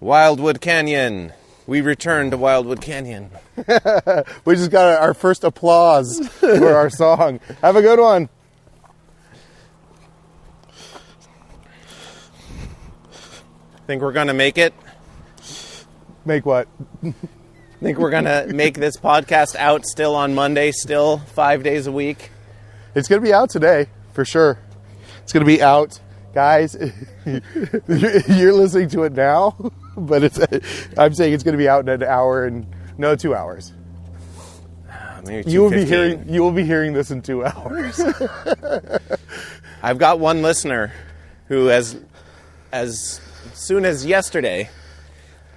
Wildwood Canyon. We returned to Wildwood Canyon. We just got our first applause for our song. Have a good one. Think we're gonna make it? Make what? Think we're gonna make this podcast out still on Monday, still 5 days a week? It's going to be out today, for sure. It's going to be out. Guys, you're listening to it now, but I'm saying it's going to be out in an hour and 2 hours. Maybe you will be hearing this in 2 hours. I've got one listener who as soon as yesterday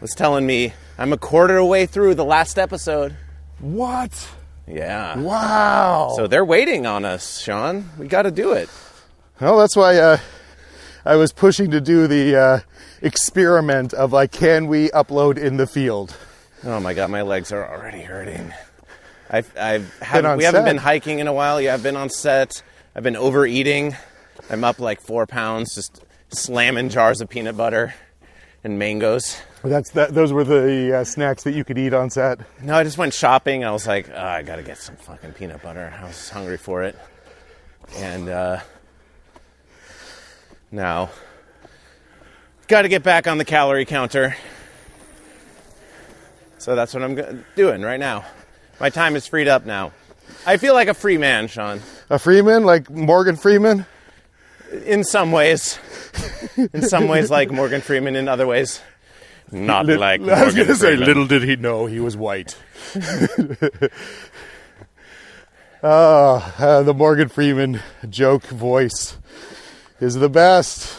was telling me I'm a quarter away through the last episode. What? Yeah. Wow. So they're waiting on us, Sean. We got to do it. Well, that's why I was pushing to do the experiment of can we upload in the field? Oh my God, my legs are already hurting. We haven't been hiking in a while. Yeah, I've been on set. I've been overeating. I'm up 4 pounds, just slamming jars of peanut butter and mangoes. Those were the snacks that you could eat on set? No, I just went shopping. I was like, I got to get some fucking peanut butter. I was hungry for it. And now, got to get back on the calorie counter. So that's what I'm doing right now. My time is freed up now. I feel like a free man, Sean. A Freeman? Like Morgan Freeman? In some ways. In some ways like Morgan Freeman. In other ways, not like Morgan Freeman. I was going to say, little did he know he was white. The Morgan Freeman joke voice is the best.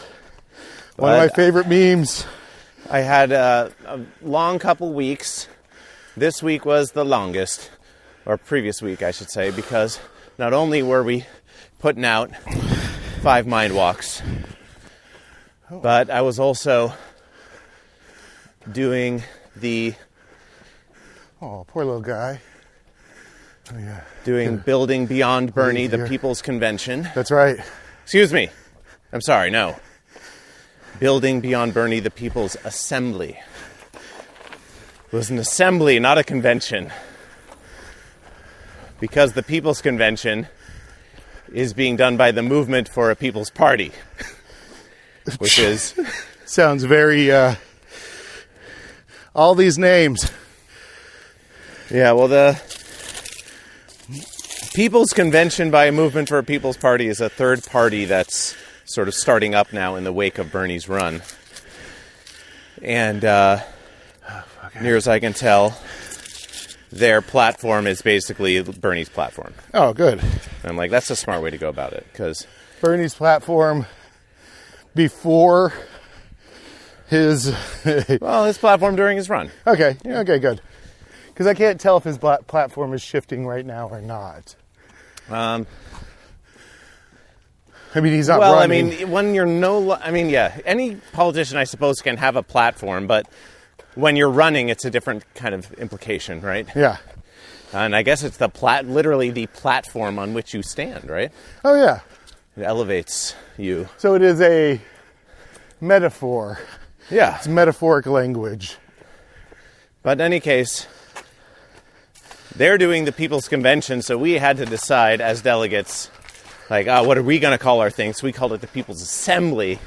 One of my favorite memes. I had a long couple weeks. This week was the longest. Or previous week, I should say, because not only were we putting out 5 mind walks, but I was also doing the... Oh, poor little guy. Oh, yeah. Doing Building Beyond Barney, the People's Convention. That's right. Excuse me. I'm sorry, no. Building Beyond Barney, the People's Assembly. It was an assembly, not a convention. Because the People's Convention is being done by the Movement for a People's Party. Which is... Sounds very... all these names. Yeah, well, the People's Convention by a Movement for a People's Party is a third party that's sort of starting up now in the wake of Bernie's run. And near as I can tell, their platform is basically Bernie's platform. Oh, good. And I'm like, that's a smart way to go about it, because... Bernie's platform before his... Well, his platform during his run. Okay, yeah. Okay, good. Because I can't tell if his platform is shifting right now or not. I mean, he's not running. Well, I mean, when you're any politician, I suppose, can have a platform, but when you're running, it's a different kind of implication, right? Yeah. And I guess it's literally the platform on which you stand, right? Oh, yeah. It elevates you. So it is a metaphor. Yeah. It's metaphoric language. But in any case, they're doing the People's Convention, so we had to decide as delegates, what are we going to call our thing? So we called it the People's Assembly,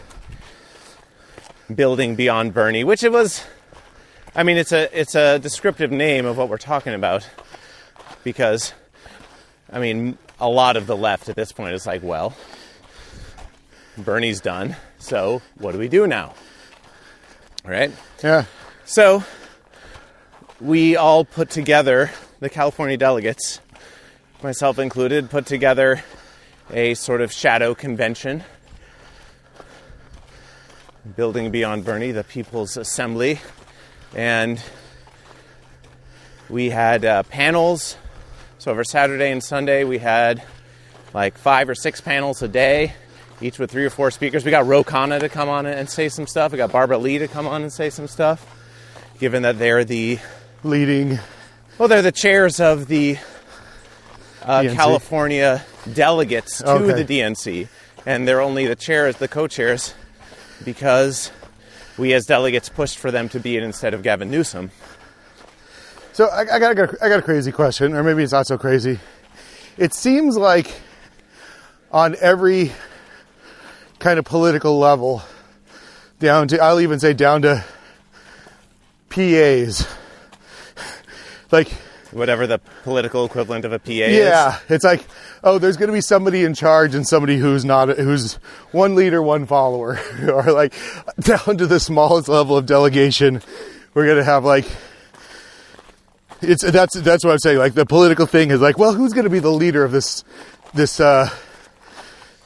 Building Beyond Barney, which it was... I mean, it's a descriptive name of what we're talking about, because, I mean, a lot of the left at this point is like, well, Bernie's done, so what do we do now? Right? Yeah. So we all put together, the California delegates, myself included, put together a sort of shadow convention, Building Beyond Barney, the People's Assembly. And we had panels. So over Saturday and Sunday, we had 5 or 6 panels a day, each with 3 or 4 speakers. We got Ro Khanna to come on and say some stuff. We got Barbara Lee to come on and say some stuff, given that they're the... leading... Well, they're the chairs of the California delegates to the DNC. And they're only the co-chairs, because we as delegates pushed for them to be it instead of Gavin Newsom. So I got a crazy question, or maybe it's not so crazy. It seems like on every kind of political level, I'll even say down to PAs, like whatever the political equivalent of a PA is. Yeah, it's like, oh, there's going to be somebody in charge and somebody who's one leader, one follower, or like down to the smallest level of delegation, we're going to have like. That's what I'm saying. Like the political thing is like, well, who's going to be the leader of this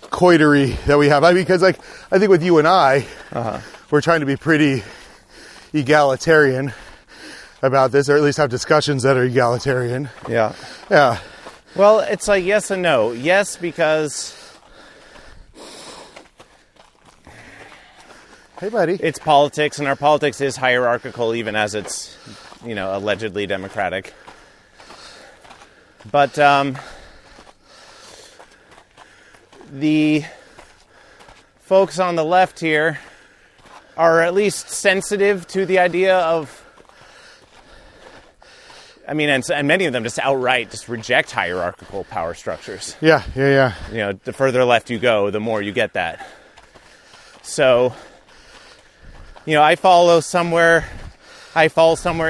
coterie that we have? I mean, because like I think with you and I, we're trying to be pretty egalitarian about this, or at least have discussions that are egalitarian. Yeah. Yeah. Well, it's like yes and no. Yes, because hey, buddy, it's politics, and our politics is hierarchical, even as it's allegedly democratic. But the folks on the left here are at least sensitive to the idea of, and many of them just outright reject hierarchical power structures. Yeah. The further left you go, the more you get that. So, I fall somewhere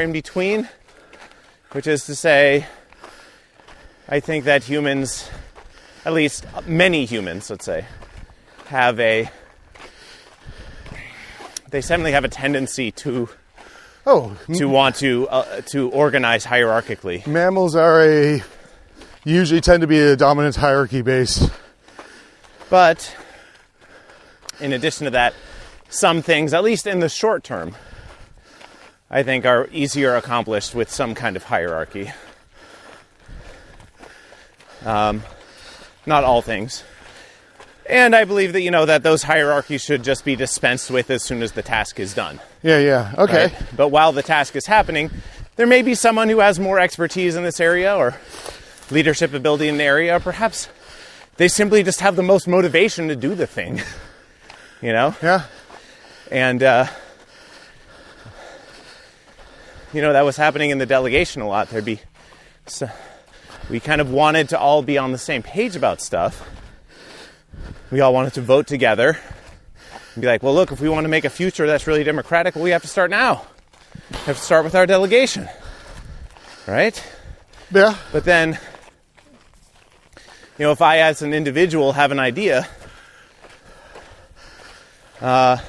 in between, which is to say, I think that humans, at least many humans, let's say, they suddenly have a tendency to want to organize hierarchically. Mammals usually tend to be a dominant hierarchy based. But in addition to that, some things, at least in the short term, I think are easier accomplished with some kind of hierarchy. Not all things. And I believe that, that those hierarchies should just be dispensed with as soon as the task is done. Yeah. Okay. Right? But while the task is happening, there may be someone who has more expertise in this area or leadership ability in the area. Or perhaps they simply just have the most motivation to do the thing. Yeah. And, that was happening in the delegation a lot. We kind of wanted to all be on the same page about stuff. We all wanted to vote together and be like, well, look, if we want to make a future that's really democratic, well, we have to start now. We have to start with our delegation. Right? Yeah. But then, if I as an individual have an idea, take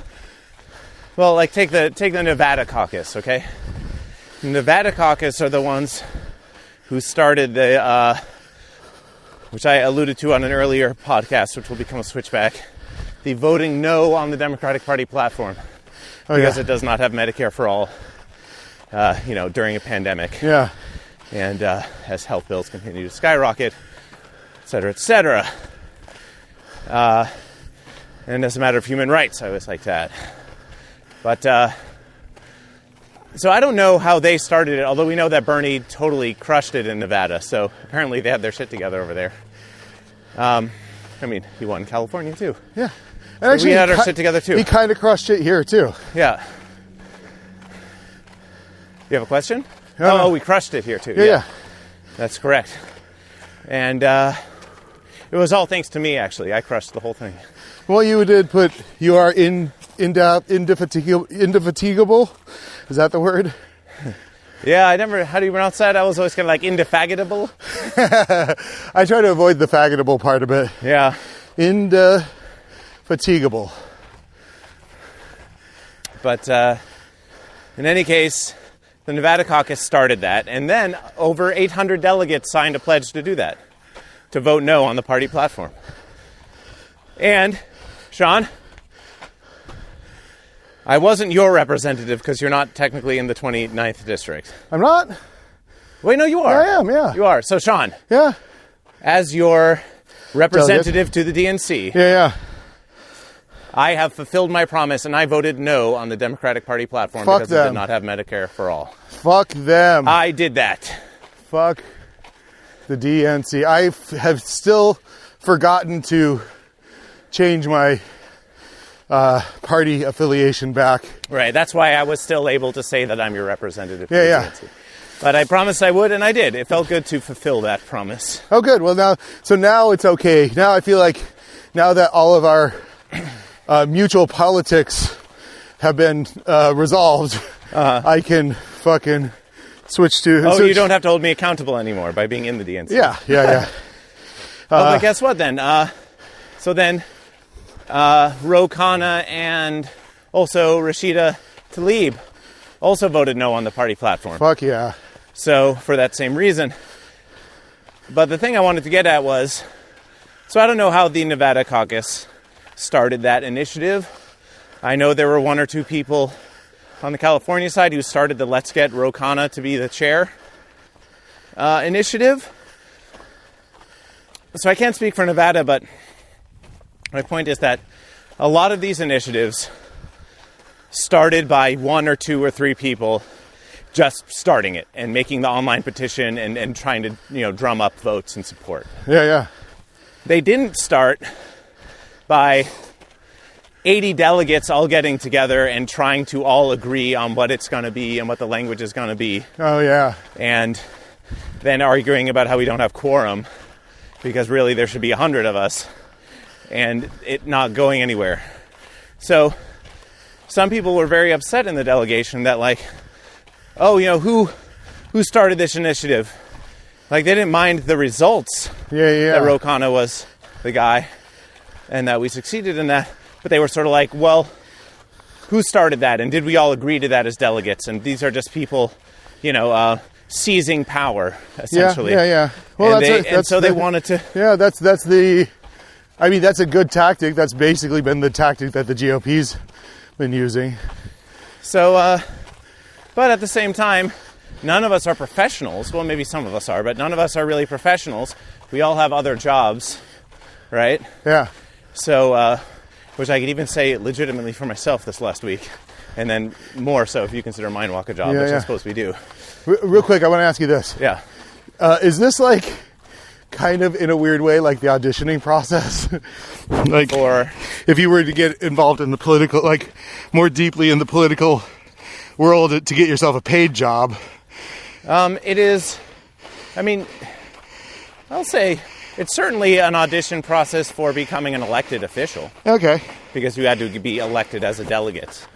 the Nevada caucus, okay? The Nevada caucus are the ones who started which I alluded to on an earlier podcast, which will become a switchback, the voting no on the Democratic Party platform because it does not have Medicare for all, during a pandemic. Yeah. And as health bills continue to skyrocket, et cetera, et cetera. And as a matter of human rights, I always like that. But, so I don't know how they started it, although we know that Bernie totally crushed it in Nevada, so apparently they had their shit together over there. He won California too. Yeah. And actually, we had our shit together too. He kind of crushed it here too. Yeah. You have a question? No. We crushed it here too. Yeah. That's correct. And it was all thanks to me, actually. I crushed the whole thing. Well, you are indefatigable. Is that the word? Yeah, how do you pronounce that? I was always kind of like indefatigable. I try to avoid the faggotable part of it. Yeah. Indefatigable. But in any case, the Nevada caucus started that, and then over 800 delegates signed a pledge to do that, to vote no on the party platform. And, Sean, I wasn't your representative because you're not technically in the 29th district. I'm not? Wait, no, you are. I am, yeah. You are. So, Sean. Yeah. As your representative to the DNC. Yeah. I have fulfilled my promise, and I voted no on the Democratic Party platform because it did not have Medicare for all. Fuck them. I did that. Fuck the DNC. I have still forgotten to change my party affiliation back. Right. That's why I was still able to say that I'm your representative. Yeah, yeah. But I promised I would, and I did. It felt good to fulfill that promise. Oh, good. Well, now it's okay. Now I feel like now that all of our mutual politics have been resolved, I can fucking switch to... Oh, you don't have to hold me accountable anymore by being in the DNC. Yeah. But guess what then? So then Ro Khanna and also Rashida Tlaib also voted no on the party platform. Fuck yeah. So, for that same reason. But the thing I wanted to get at was, so I don't know how the Nevada caucus started that initiative. I know there were one or two people on the California side who started the Let's Get Ro Khanna to be the chair initiative. So I can't speak for Nevada, but my point is that a lot of these initiatives started by one or two or three people just starting it and making the online petition and trying to, drum up votes and support. Yeah. They didn't start by 80 delegates all getting together and trying to all agree on what it's going to be and what the language is going to be. Oh, yeah. And then arguing about how we don't have quorum because really there should be 100 of us and it not going anywhere. So some people were very upset in the delegation that who started this initiative? Like, they didn't mind the results. Yeah. That Ro Khanna was the guy and that we succeeded in that. But they were sort of like, well, who started that? And did we all agree to that as delegates? And these are just people, seizing power, essentially. Yeah. Well, they wanted to... Yeah, that's a good tactic. That's basically been the tactic that the GOP's been using. So, but at the same time, none of us are professionals. Well, maybe some of us are, but none of us are really professionals. We all have other jobs, right? Yeah. So, which I could even say legitimately for myself this last week. And then more so if you consider Mindwalk a job, which I suppose we do. Real quick, I want to ask you this. Yeah. Is this kind of in a weird way like the auditioning process? Or if you were to get involved in the political, more deeply in the political world to get yourself a paid job? It is, I'll say it's certainly an audition process for becoming an elected official. Okay. Because you had to be elected as a delegate,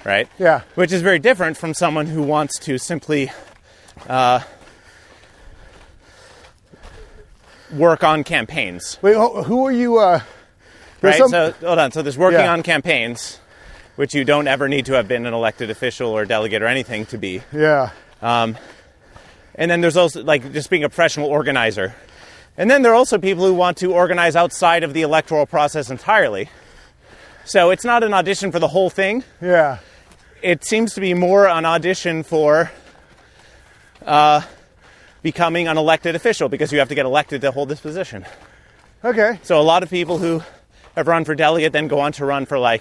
right? Yeah. Which is very different from someone who wants to simply work on campaigns. Wait, who are you? Right, so hold on. So there's working on campaigns, which you don't ever need to have been an elected official or delegate or anything to be. Yeah. And then there's also just being a professional organizer. And then there are also people who want to organize outside of the electoral process entirely. So it's not an audition for the whole thing. Yeah. It seems to be more an audition for becoming an elected official because you have to get elected to hold this position. Okay. So a lot of people who have run for delegate then go on to run for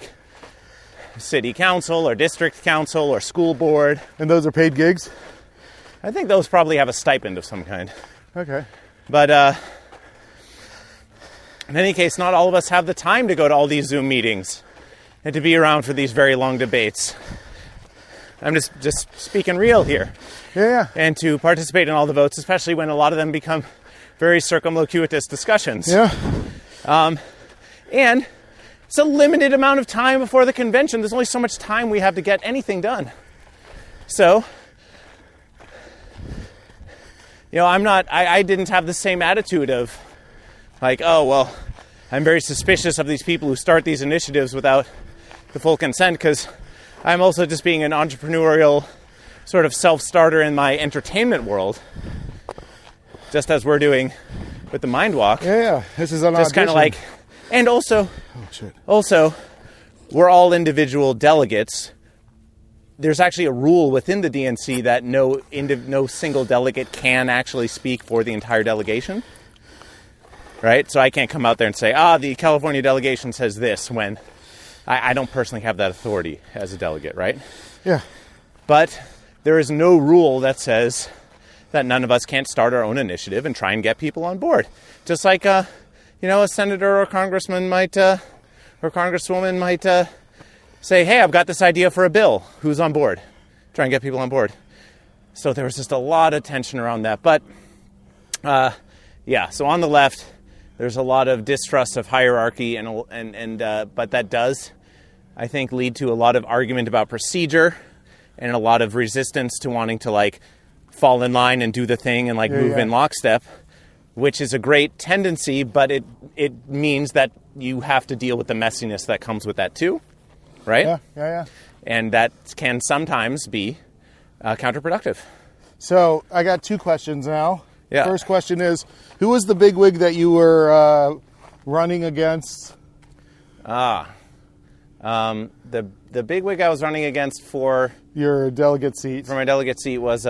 city council or district council or school board. And those are paid gigs? I think those probably have a stipend of some kind. Okay. But in any case, not all of us have the time to go to all these Zoom meetings and to be around for these very long debates. I'm just speaking real here. Yeah. And to participate in all the votes, especially when a lot of them become very circumlocuitous discussions. Yeah. And it's a limited amount of time before the convention. There's only so much time we have to get anything done. So, I didn't have the same attitude of I'm very suspicious of these people who start these initiatives without the full consent, because I'm also just being an entrepreneurial sort of self-starter in my entertainment world, just as we're doing with the Mind Walk. Yeah. This is an just kind of and also, we're all individual delegates. There's actually a rule within the DNC that no single delegate can actually speak for the entire delegation. Right? So I can't come out there and say, the California delegation says this, when I don't personally have that authority as a delegate, right? Yeah. But there is no rule that says that none of us can't start our own initiative and try and get people on board. Just like, a senator or congressman might, or congresswoman might say, hey, I've got this idea for a bill. Who's on board? Try and get people on board. So there was just a lot of tension around that. But, so on the left, there's a lot of distrust of hierarchy, but that does, I think, lead to a lot of argument about procedure and a lot of resistance to wanting to, like, fall in line and do the thing and, like, move in lockstep, which is a great tendency, but it means that you have to deal with the messiness that comes with that too, right? Yeah. And that can sometimes be counterproductive. So I got 2 questions now. Yeah. First question is, who was the bigwig that you were running against? The bigwig I was running against for your delegate seat. For my delegate seat was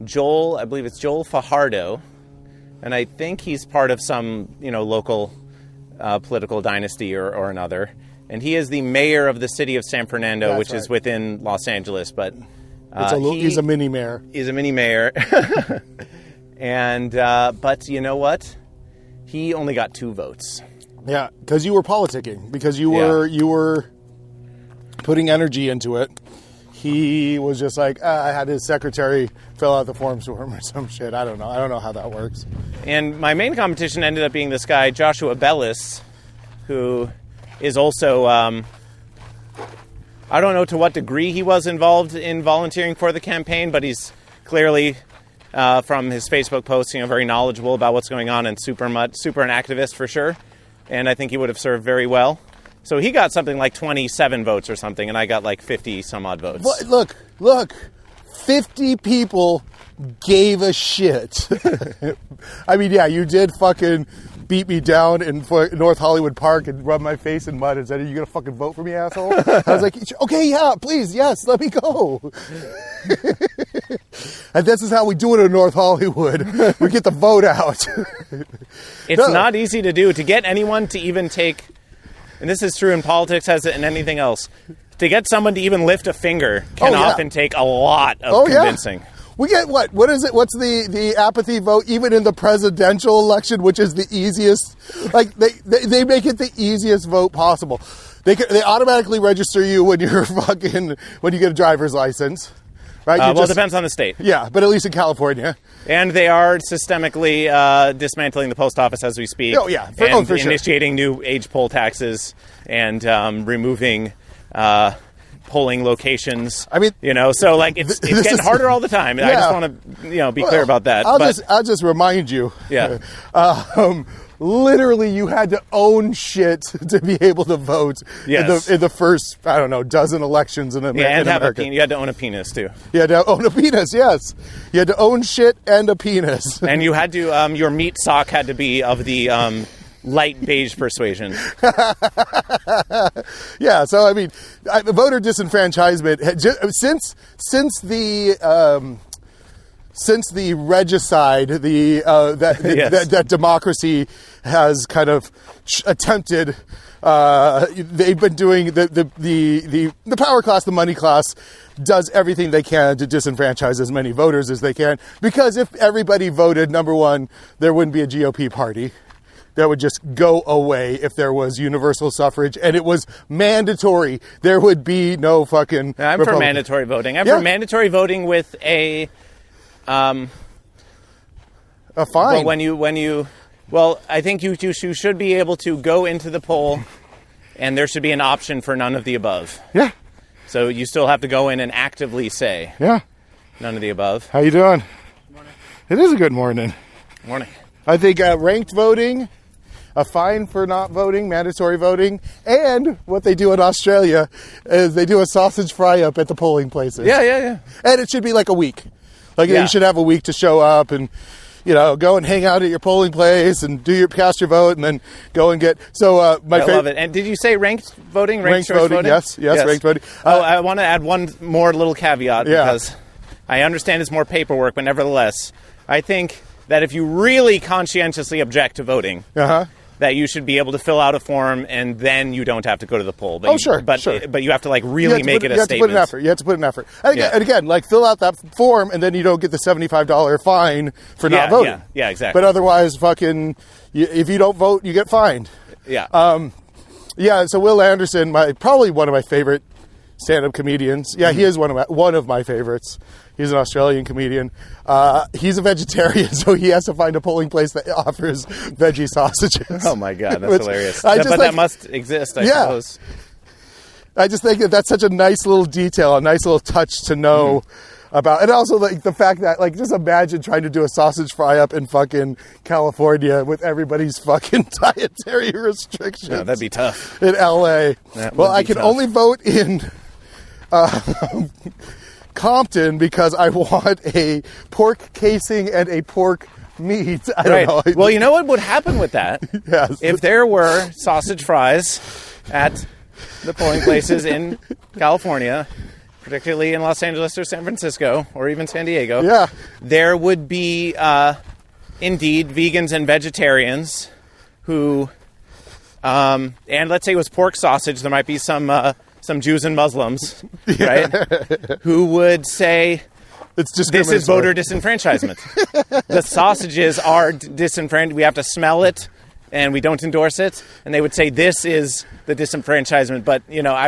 Joel. I believe it's Joel Fajardo, and I think he's part of some local political dynasty or another. And he is the mayor of the city of San Fernando, which is within Los Angeles, but he's a mini mayor. He's a mini mayor. And but you know what? He only got 2 votes. Yeah, because you were politicking, because you were putting energy into it. He was just like, I had his secretary fill out the forms for him or some shit. I don't know how that works. And my main competition ended up being this guy, Joshua Bellis, who is also, I don't know to what degree he was involved in volunteering for the campaign, but he's clearly, from his Facebook posts, very knowledgeable about what's going on and super an activist for sure. And I think he would have served very well. So he got something like 27 votes or something, and I got like 50 some odd votes. Look, 50 people gave a shit. I mean, yeah, you did fucking beat me down in North Hollywood Park and rub my face in mud and said, are you going to fucking vote for me, asshole? I was like, okay, yeah, please, yes, let me go. And this is how we do it in North Hollywood. We get the vote out. It's not easy to do. To get anyone to even take, and this is true in politics as in anything else, to get someone to even lift a finger can often take a lot of convincing. Yeah. We get what is it? What's the apathy vote even in the presidential election, which is the easiest? Like they make it the easiest vote possible. They automatically register you when you get a driver's license, right? Well, it depends on the state. Yeah, but at least in California. And they are systemically dismantling the post office as we speak. Oh yeah, for sure. Initiating new age poll taxes and removing polling locations. I mean, so like it's getting harder all the time. Yeah. I just want to be clear about that. I'll just remind you. Yeah. Literally, you had to own shit to be able to vote in the first, dozen elections in America. Yeah, and have you had to own a penis, too. You had to own a penis, yes. You had to own shit and a penis. And you had to, your meat sock had to be of the light beige persuasion. Yeah, so, I mean, voter disenfranchisement, since the regicide, that democracy has kind of attempted, they've been doing the power class, the money class, does everything they can to disenfranchise as many voters as they can. Because if everybody voted, number one, there wouldn't be a GOP party. That would just go away if there was universal suffrage and it was mandatory. There would be no fucking. I'm for mandatory voting. I'm for mandatory voting with a fine. Well, I think you should be able to go into the poll, and there should be an option for none of the above. Yeah. So you still have to go in and actively say. Yeah. None of the above. How you doing? Morning. It is a good morning. Morning. I think ranked voting, a fine for not voting, mandatory voting, and what they do in Australia is they do a sausage fry-up at the polling places. Yeah. And it should be like a week. You should have a week to show up and, go and hang out at your polling place and cast your vote and then go and get... So, I love it. And did you say ranked voting? Ranked voting, yes, ranked voting. I want to add one more little caveat because I understand it's more paperwork, but nevertheless, I think that if you really conscientiously object to voting... that you should be able to fill out a form and then you don't have to go to the poll. But sure. But you have to really make it a statement. You have to put an effort. And again, fill out that form and then you don't get the $75 fine for not voting. Yeah, exactly. But otherwise, if you don't vote, you get fined. Yeah. Yeah, so Will Anderson, probably one of my favorite stand-up comedians. Yeah, he is one of my favorites. He's an Australian comedian. He's a vegetarian, so he has to find a polling place that offers veggie sausages. Oh my God, that's hilarious. But that must exist, I suppose. I just think that's such a nice little detail, a nice little touch to know about. And also like the fact that, like, just imagine trying to do a sausage fry up in fucking California with everybody's fucking dietary restrictions. No, that'd be tough. In LA. Well, I can only vote in Compton because I want a pork casing and a pork meat. I don't know. Well, you know what would happen with that? Yes. If there were sausage fries at the polling places in California, particularly in Los Angeles or San Francisco or even San Diego, there would be indeed vegans and vegetarians who, and let's say it was pork sausage, there might be some Jews and Muslims, right, who would say, this is voter disenfranchisement. The sausages are disenfranchised. We have to smell it, and we don't endorse it. And they would say this is the disenfranchisement. But, you know, I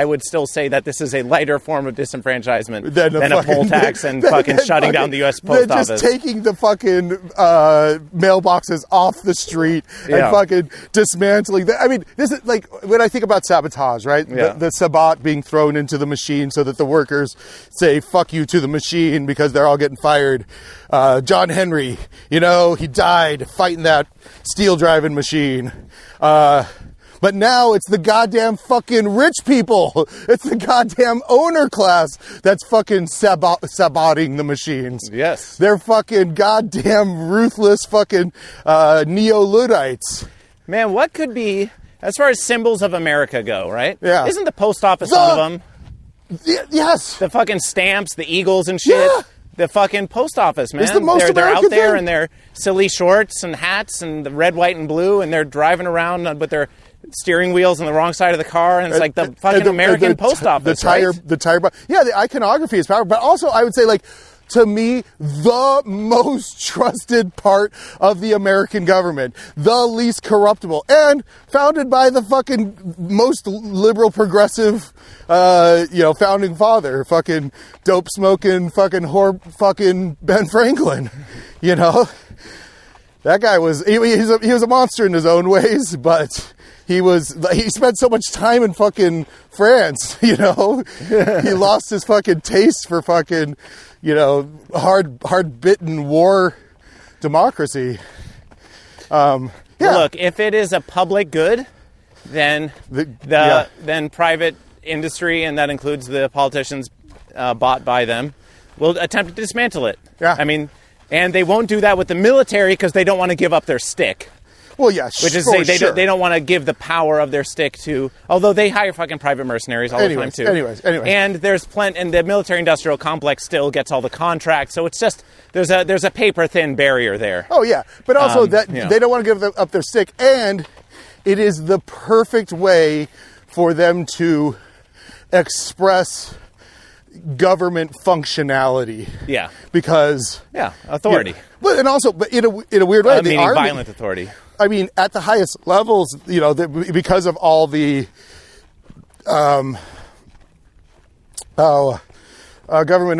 would still say that this is a lighter form of disenfranchisement than a poll tax and shutting down the U.S. Post Office. Just taking the fucking mailboxes off the street and fucking dismantling them. I mean, this is like when I think about sabotage, right? Yeah. The sabot being thrown into the machine so that the workers say fuck you to the machine because they're all getting fired. John Henry, you know, he died fighting that steel driving machine. But now it's the goddamn fucking rich people. It's the goddamn owner class that's fucking saboting the machines. Yes. They're fucking goddamn ruthless fucking neo-Luddites. Man, what could be, as far as symbols of America go, right? Yeah. Isn't the post office one of them? Yes. The fucking stamps, the eagles and shit. Yeah. The fucking post office, man. It's the most they're out American there thing. in their silly shorts and hats and the red, white, and blue, and they're driving around with their steering wheels on the wrong side of the car, and it's like the fucking American post office, the iconography is powerful, but also I would say, like, to me, the most trusted part of the American government, the least corruptible, and founded by the fucking most liberal, progressive, founding father, fucking dope smoking, fucking whore, fucking Ben Franklin, you know. That guy was he was a monster in his own ways, but he spent so much time in fucking France, you know. He lost his fucking taste for fucking, you know, hard bitten war democracy. Look, if it is a public good, then then private industry, and that includes the politicians bought by them, will attempt to dismantle it. Yeah. I mean, and they won't do that with the military because they don't want to give up their stick. Well, yeah, which is they don't want to give the power of their stick to, although they hire fucking private mercenaries all the time too. Anyways. And there's plenty, and the military-industrial complex still gets all the contracts, so it's just there's a paper-thin barrier there. Oh yeah, but also they don't want to give up their stick, and it is the perfect way for them to express government functionality. Yeah. Because authority. Yeah, but in a weird way, meaning Army, violent authority. I mean, at the highest levels, you know, because of all the government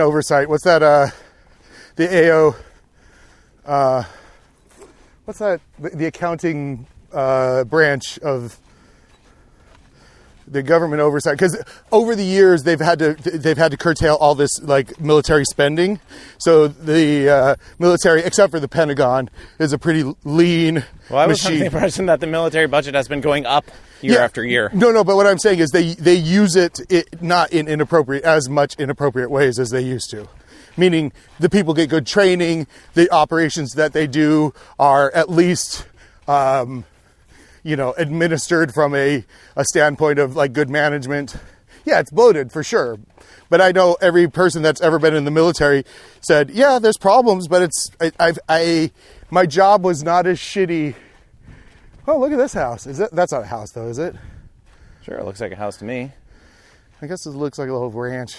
oversight. What's that? The AO. What's that? The accounting branch of the government oversight, because over the years they've had to curtail all this like military spending. So the military, except for the Pentagon, is a pretty lean I was machine. under the impression that the military budget has been going up year after year. No, but what I'm saying is they use it not in as much inappropriate ways as they used to. Meaning the people get good training, the operations that they do are at least administered from a standpoint of like good management. Yeah, it's bloated for sure. But I know every person that's ever been in the military said, yeah, there's problems, but my job was not as shitty. Oh, look at this house. That's not a house though, is it? Sure, it looks like a house to me. I guess it looks like a little ranch.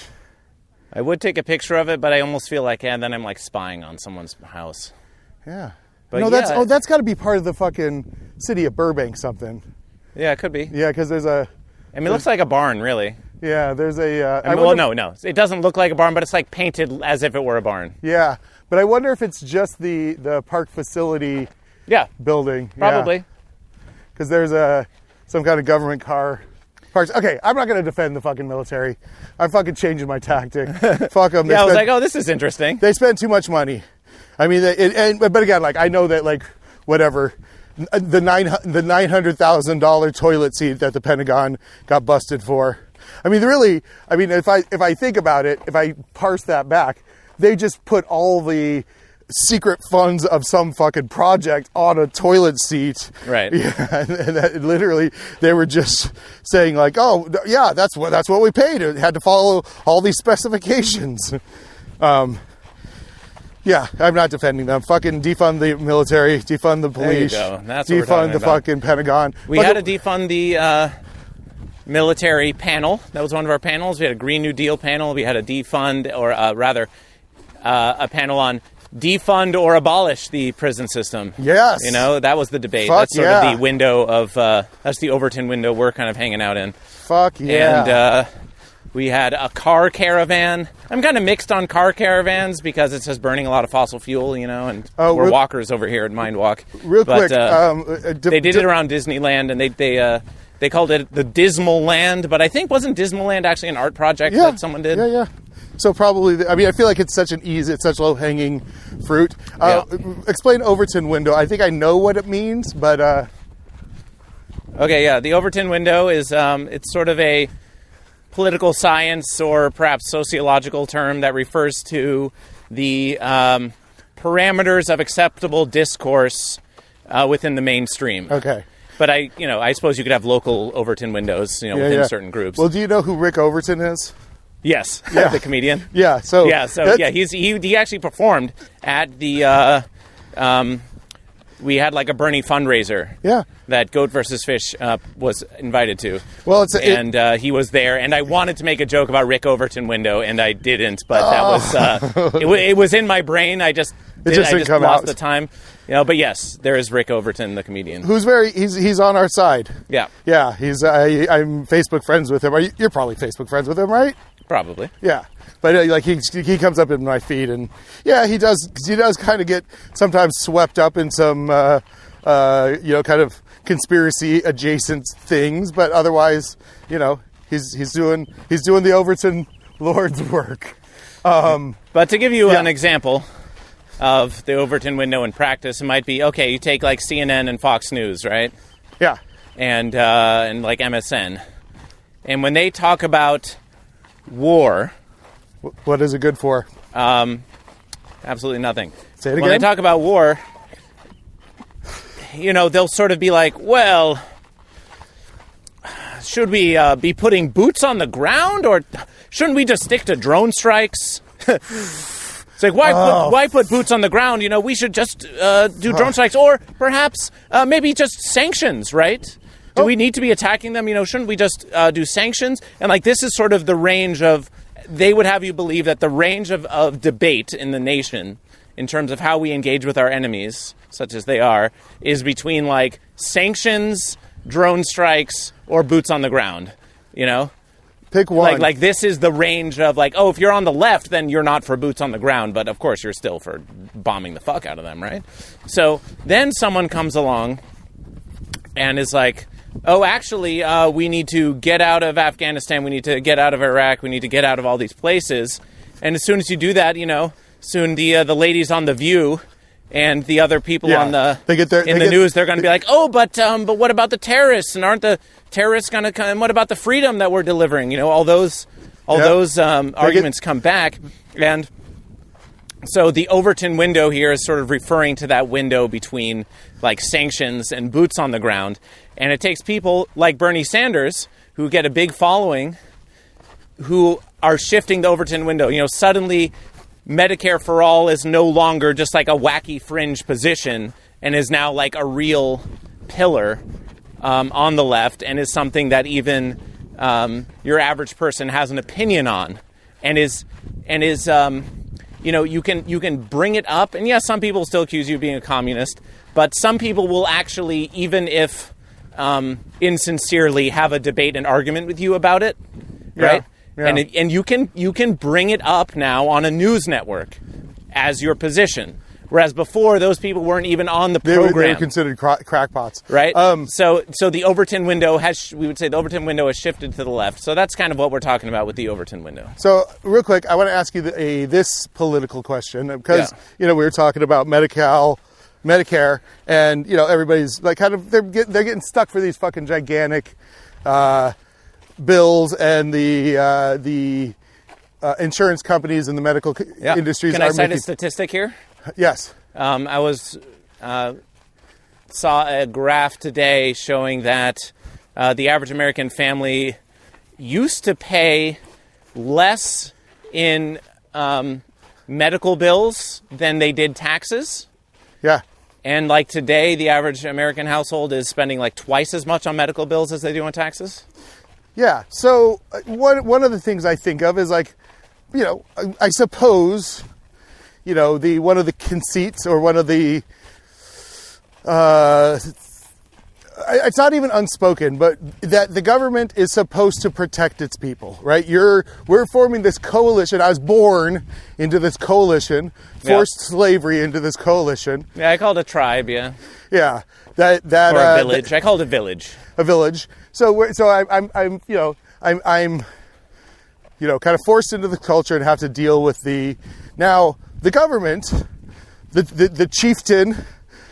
I would take a picture of it, but I almost feel like, then I'm like spying on someone's house. Yeah. But that's got to be part of the fucking city of Burbank something. Yeah, it could be. Yeah, because there's a... I mean, it looks like a barn, really. Yeah, there's a... No. It doesn't look like a barn, but it's like painted as if it were a barn. Yeah, but I wonder if it's just the park facility building. Probably. Because there's some kind of government car parks. Okay, I'm not going to defend the fucking military. I'm fucking changing my tactic. Fuck them. I was like, oh, this is interesting. They spend too much money. I mean, but again, like, I know that, like, whatever, the $900,000 toilet seat that the Pentagon got busted for. I mean, really, if I think about it, if I parse that back, they just put all the secret funds of some fucking project on a toilet seat. Right. Yeah, and that literally they were just saying like, oh yeah, that's what we paid. It had to follow all these specifications. Yeah, I'm not defending them. Fucking defund the military, defund the police, there you go. That's what we're defund talking the about. fucking Pentagon. We had to defund the military panel. That was one of our panels. We had a Green New Deal panel. We had a defund, or rather, a panel on defund or abolish the prison system. Yes. You know, that was the debate. Fuck That's sort of the window of, that's the Overton window we're kind of hanging out in. Fuck yeah. And we had a car caravan. I'm kind of mixed on car caravans because it says burning a lot of fossil fuel, you know, and we're walkers over here at Mind Walk. Real quick. They did it around Disneyland, and they called it the Dismal Land, but I think wasn't Dismal Land actually an art project that someone did? Yeah. So probably, I feel like it's such low-hanging fruit. Explain Overton window. I think I know what it means, but... Okay, yeah. The Overton window is, it's sort of a political science or perhaps sociological term that refers to the parameters of acceptable discourse within the mainstream. Okay. But I suppose you could have local Overton windows, within certain groups. Well, do you know who Rick Overton is? Yes, yeah. The comedian. Yeah, he actually performed at the. We had like a Bernie fundraiser. Yeah. That Goat versus Fish was invited to. Well, he was there, and I wanted to make a joke about Rick Overton window, and I didn't. But that was it was in my brain. I just lost the time. But yes, there is Rick Overton, the comedian, who's he's on our side. Yeah. He's I'm Facebook friends with him. You're probably Facebook friends with him, right? Probably. Yeah. But like he comes up in my feed, and he does kind of get sometimes swept up in some kind of conspiracy adjacent things, but otherwise, he's doing the Overton Lord's work. But to give you an example of the Overton window in practice, it might be, okay, you take like CNN and Fox News, right? Yeah. And like MSN. And when they talk about war... What is it good for? Absolutely nothing. Say it again? When they talk about war, they'll sort of be like, well, should we be putting boots on the ground, or shouldn't we just stick to drone strikes? It's like, why put boots on the ground? We should just do drone strikes, or perhaps maybe just sanctions, right? Do we need to be attacking them? Shouldn't we just do sanctions? And like, this is sort of the range of, they would have you believe that the range of debate in the nation in terms of how we engage with our enemies, such as they are, is between like sanctions, drone strikes, or boots on the ground, Pick one. Like this is the range of like, oh, if you're on the left, then you're not for boots on the ground, but of course you're still for bombing the fuck out of them, right? So then someone comes along and is like, oh, actually, we need to get out of Afghanistan, we need to get out of Iraq, we need to get out of all these places. And as soon as you do that, soon the ladies on The View and the other people on the news, they're going to be like, oh, but what about the terrorists? And aren't the terrorists going to come? And what about the freedom that we're delivering? All those arguments come back. And so the Overton window here is sort of referring to that window between like sanctions and boots on the ground. And it takes people like Bernie Sanders, who get a big following, who are shifting the Overton window. Suddenly Medicare for all is no longer just like a wacky fringe position and is now like a real pillar on the left, and is something that even your average person has an opinion on, and is you can bring it up. And yes, some people still accuse you of being a communist, but some people will actually, even if insincerely have a debate and argument with you about it, right? Yeah. And you can bring it up now on a news network as your position. Whereas before, those people weren't even on the program. They were considered crackpots. Right? So the Overton window we would say the Overton window has shifted to the left. So that's kind of what we're talking about with the Overton window. So real quick, I want to ask you this political question because, we were talking about Medicare, and, everybody's like kind of, they're getting stuck for these fucking gigantic bills, and the insurance companies and the medical industries. Can I cite a statistic here? Yes. I saw a graph today showing that the average American family used to pay less in medical bills than they did taxes. Yeah. And like today, the average American household is spending like twice as much on medical bills as they do on taxes. Yeah. So one of the things I think of is like, I suppose, one of the conceits or one of the, it's not even unspoken, but that the government is supposed to protect its people, right? We're forming this coalition. I was born into this coalition, forced slavery into this coalition. Yeah, I called it a tribe. Yeah. Yeah. Or a village. I called it a village. A village. So I'm kind of forced into the culture and have to deal with the government, the chieftain,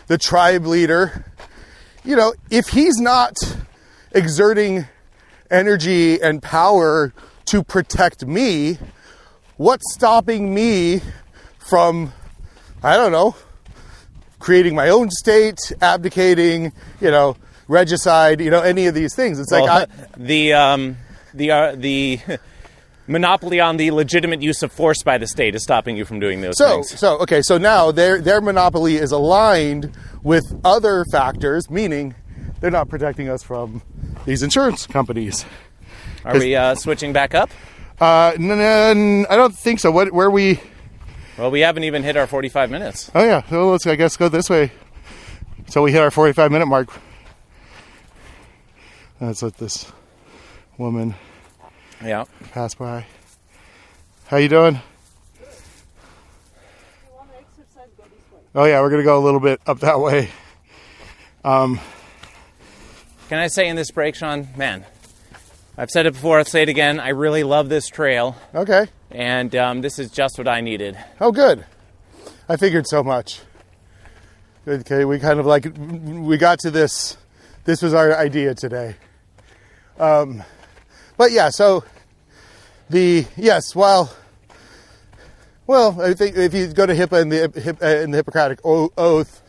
the tribe leader. If he's not exerting energy and power to protect me, what's stopping me from, I don't know, creating my own state, abdicating, regicide, any of these things? It's the monopoly on the legitimate use of force by the state is stopping you from doing those things. So now their monopoly is aligned with other factors, meaning they're not protecting us from these insurance companies. Are we switching back up? I don't think so. Where are we? Well, we haven't even hit our 45 minutes. Oh, yeah. So let's, I guess, go this way. So we hit our 45-minute mark. Let's let this woman pass by. How you doing? You want to exercise, go this way. Oh, yeah. We're going to go a little bit up that way. Can I say in this break, Sean, man, I've said it before, I'll say it again. I really love this trail. Okay. And this is just what I needed. Oh, good. I figured so much. Okay, we kind of we got to this. This was our idea today. But yeah, so well, I think if you go to HIPAA in the Hippocratic Oath,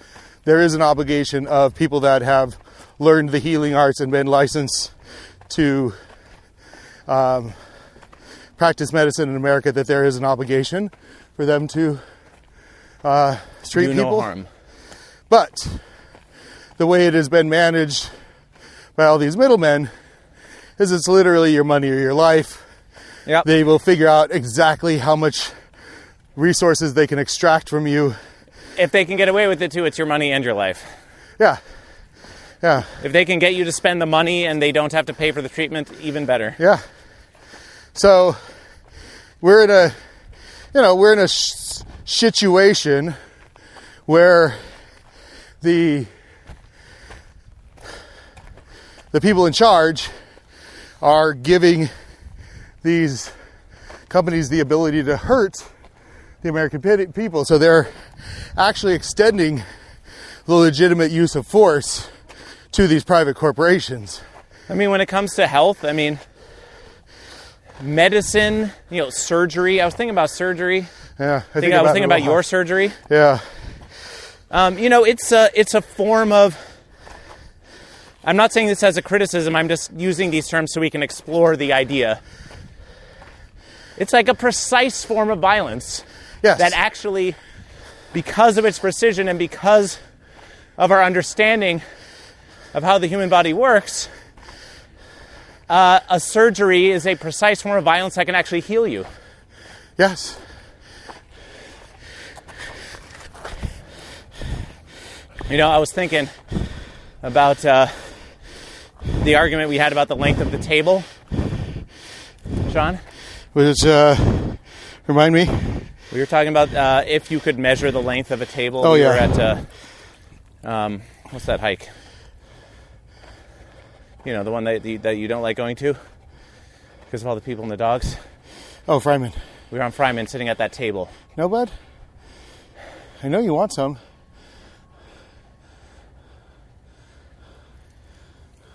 there is an obligation of people that have learned the healing arts and been licensed to practice medicine in America, that there is an obligation for them to treat people. No harm. But the way it has been managed by all these middlemen is it's literally your money or your life. Yep. They will figure out exactly how much resources they can extract from you. If they can get away with it too, it's your money and your life. Yeah. Yeah. If they can get you to spend the money and they don't have to pay for the treatment, even better. Yeah. So we're in a situation where the people in charge are giving these companies the ability to hurt the American people. So they're actually extending the legitimate use of force to these private corporations. I mean, when it comes to health, medicine, surgery. I was thinking about surgery. Yeah, I was thinking about your surgery. Yeah. It's a form of. I'm not saying this as a criticism. I'm just using these terms so we can explore the idea. It's like a precise form of violence. Yes. That actually, because of its precision and because of our understanding of how the human body works, a surgery is a precise form of violence that can actually heal you. Yes. I was thinking about the argument we had about the length of the table. Sean? Which, remind me? We were talking about if you could measure the length of a table. Oh, we yeah. were at, what's that hike? You know, the one that you don't like going to because of all the people and the dogs. Oh, Fryman. We were on Fryman sitting at that table. No, bud? I know you want some.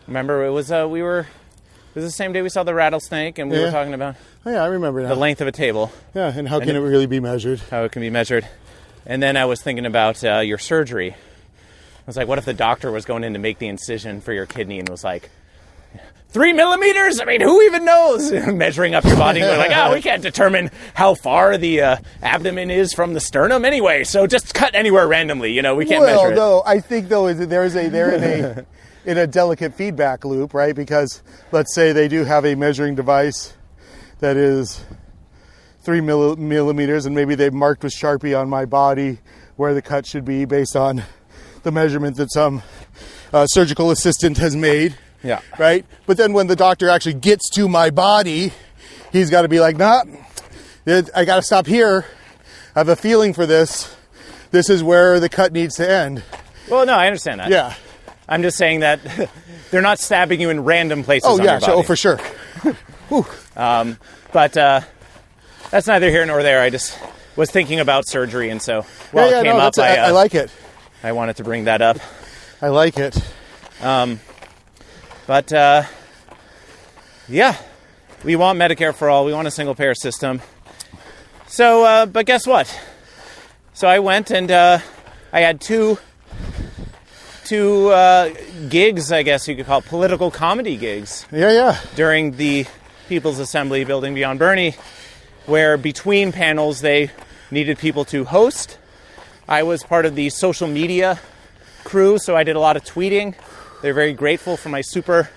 Remember, it was the same day we saw the rattlesnake, and we were talking about Oh, yeah, I remember now. the length of a table. Yeah, and how can it really be measured? How it can be measured. And then I was thinking about your surgery. I was like, what if the doctor was going in to make the incision for your kidney and was like, 3 millimeters? I mean, who even knows? Measuring up your body. We're like, we can't determine how far the abdomen is from the sternum anyway, so just cut anywhere randomly. You know, we can't measure it. Well, I think, though, they're in a delicate feedback loop, right? Because let's say they do have a measuring device that is 3 millimeters, and maybe they've marked with Sharpie on my body where the cut should be based on the measurement that some surgical assistant has made. Yeah. Right? But then when the doctor actually gets to my body, he's got to be like, nah, I got to stop here. I have a feeling for this. This is where the cut needs to end. Well, no, I understand that. Yeah. I'm just saying that they're not stabbing you in random places on your body. Oh, for sure. But that's neither here nor there. I just was thinking about surgery, and so while it came up, I like it. I wanted to bring that up. I like it. But yeah, we want Medicare for all. We want a single-payer system. So, but guess what? So I went and I had two gigs, I guess you could call it, political comedy gigs. Yeah. During the People's Assembly Building Beyond Barney, where between panels they needed people to host. I was part of the social media crew, so I did a lot of tweeting. They're very grateful for my super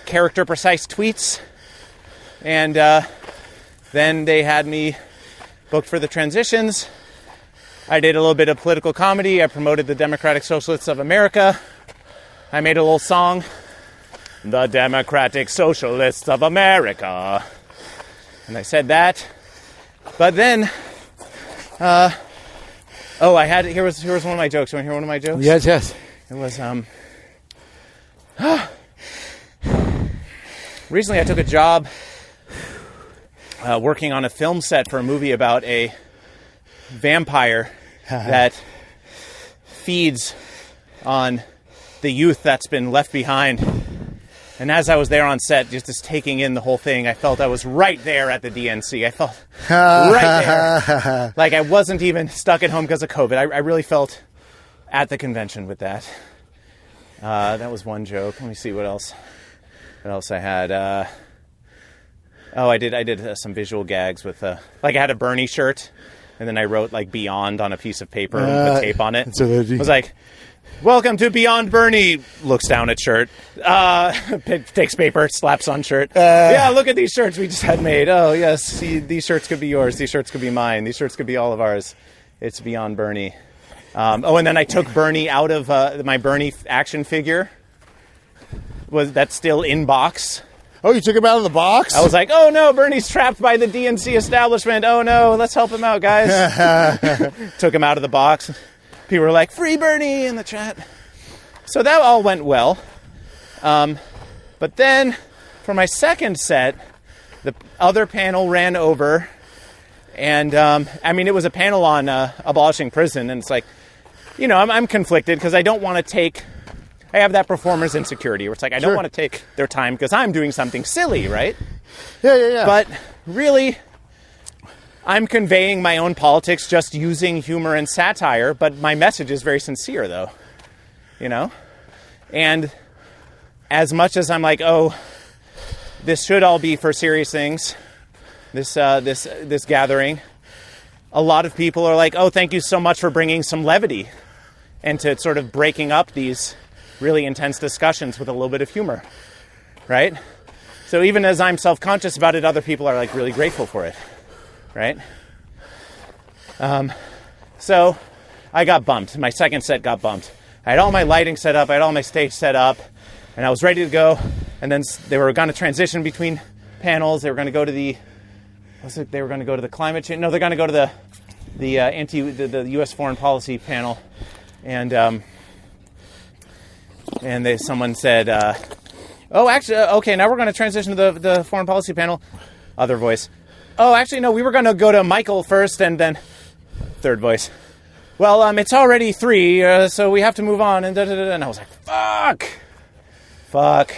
character-precise tweets. And then they had me booked for the transitions. I did a little bit of political comedy. I promoted the Democratic Socialists of America. I made a little song, the Democratic Socialists of America. And I said that. But then, here was one of my jokes. You want to hear one of my jokes? Yes. It was, recently I took a job working on a film set for a movie about a vampire that feeds on the youth that's been left behind. And as I was there on set, just taking in the whole thing, I felt I was right there at the DNC. I felt right there. Like I wasn't even stuck at home because of COVID. I really felt at the convention with that. That was one joke. Let me see what else I had. I did some visual gags with, like I had a Bernie shirt, and then I wrote like Beyond on a piece of paper and put tape on it. So it was like, welcome to Beyond Bernie, looks down at shirt, takes paper, slaps on shirt. Yeah, look at these shirts we just had made. Oh, yes, see, these shirts could be yours. These shirts could be mine. These shirts could be all of ours. It's Beyond Bernie. And then I took Bernie out of my Bernie action figure. That's still in box. Oh, you took him out of the box? I was like, oh no, Bernie's trapped by the DNC establishment. Oh no, let's help him out, guys. Took him out of the box. People were like, free Bernie in the chat. So that all went well. But then for my second set, the other panel ran over. And, it was a panel on abolishing prison. And it's like, I'm conflicted because I don't want to I have that performer's insecurity where it's like, I don't want to take their time because I'm doing something silly, right? Yeah. But really, I'm conveying my own politics just using humor and satire, but my message is very sincere, though. And as much as I'm like, oh, this should all be for serious things, this gathering, a lot of people are like, oh, thank you so much for bringing some levity and to sort of breaking up these really intense discussions with a little bit of humor, right? So even as I'm self-conscious about it, other people are like really grateful for it, right? So I got bumped. My second set got bumped. I had all my lighting set up. I had all my stage set up. and I was ready to go. And then they were going to transition between panels. They were going to go to the They were going to go to the climate change. No, they're going to go to the U.S. foreign policy panel, and someone said, "Oh, actually, okay, now we're going to transition to the foreign policy panel." Other voice, "Oh, actually, no, we were going to go to Michael first, and then." Third voice, "Well, it's already 3, so we have to move on." And da-da-da-da. And I was like, "Fuck!"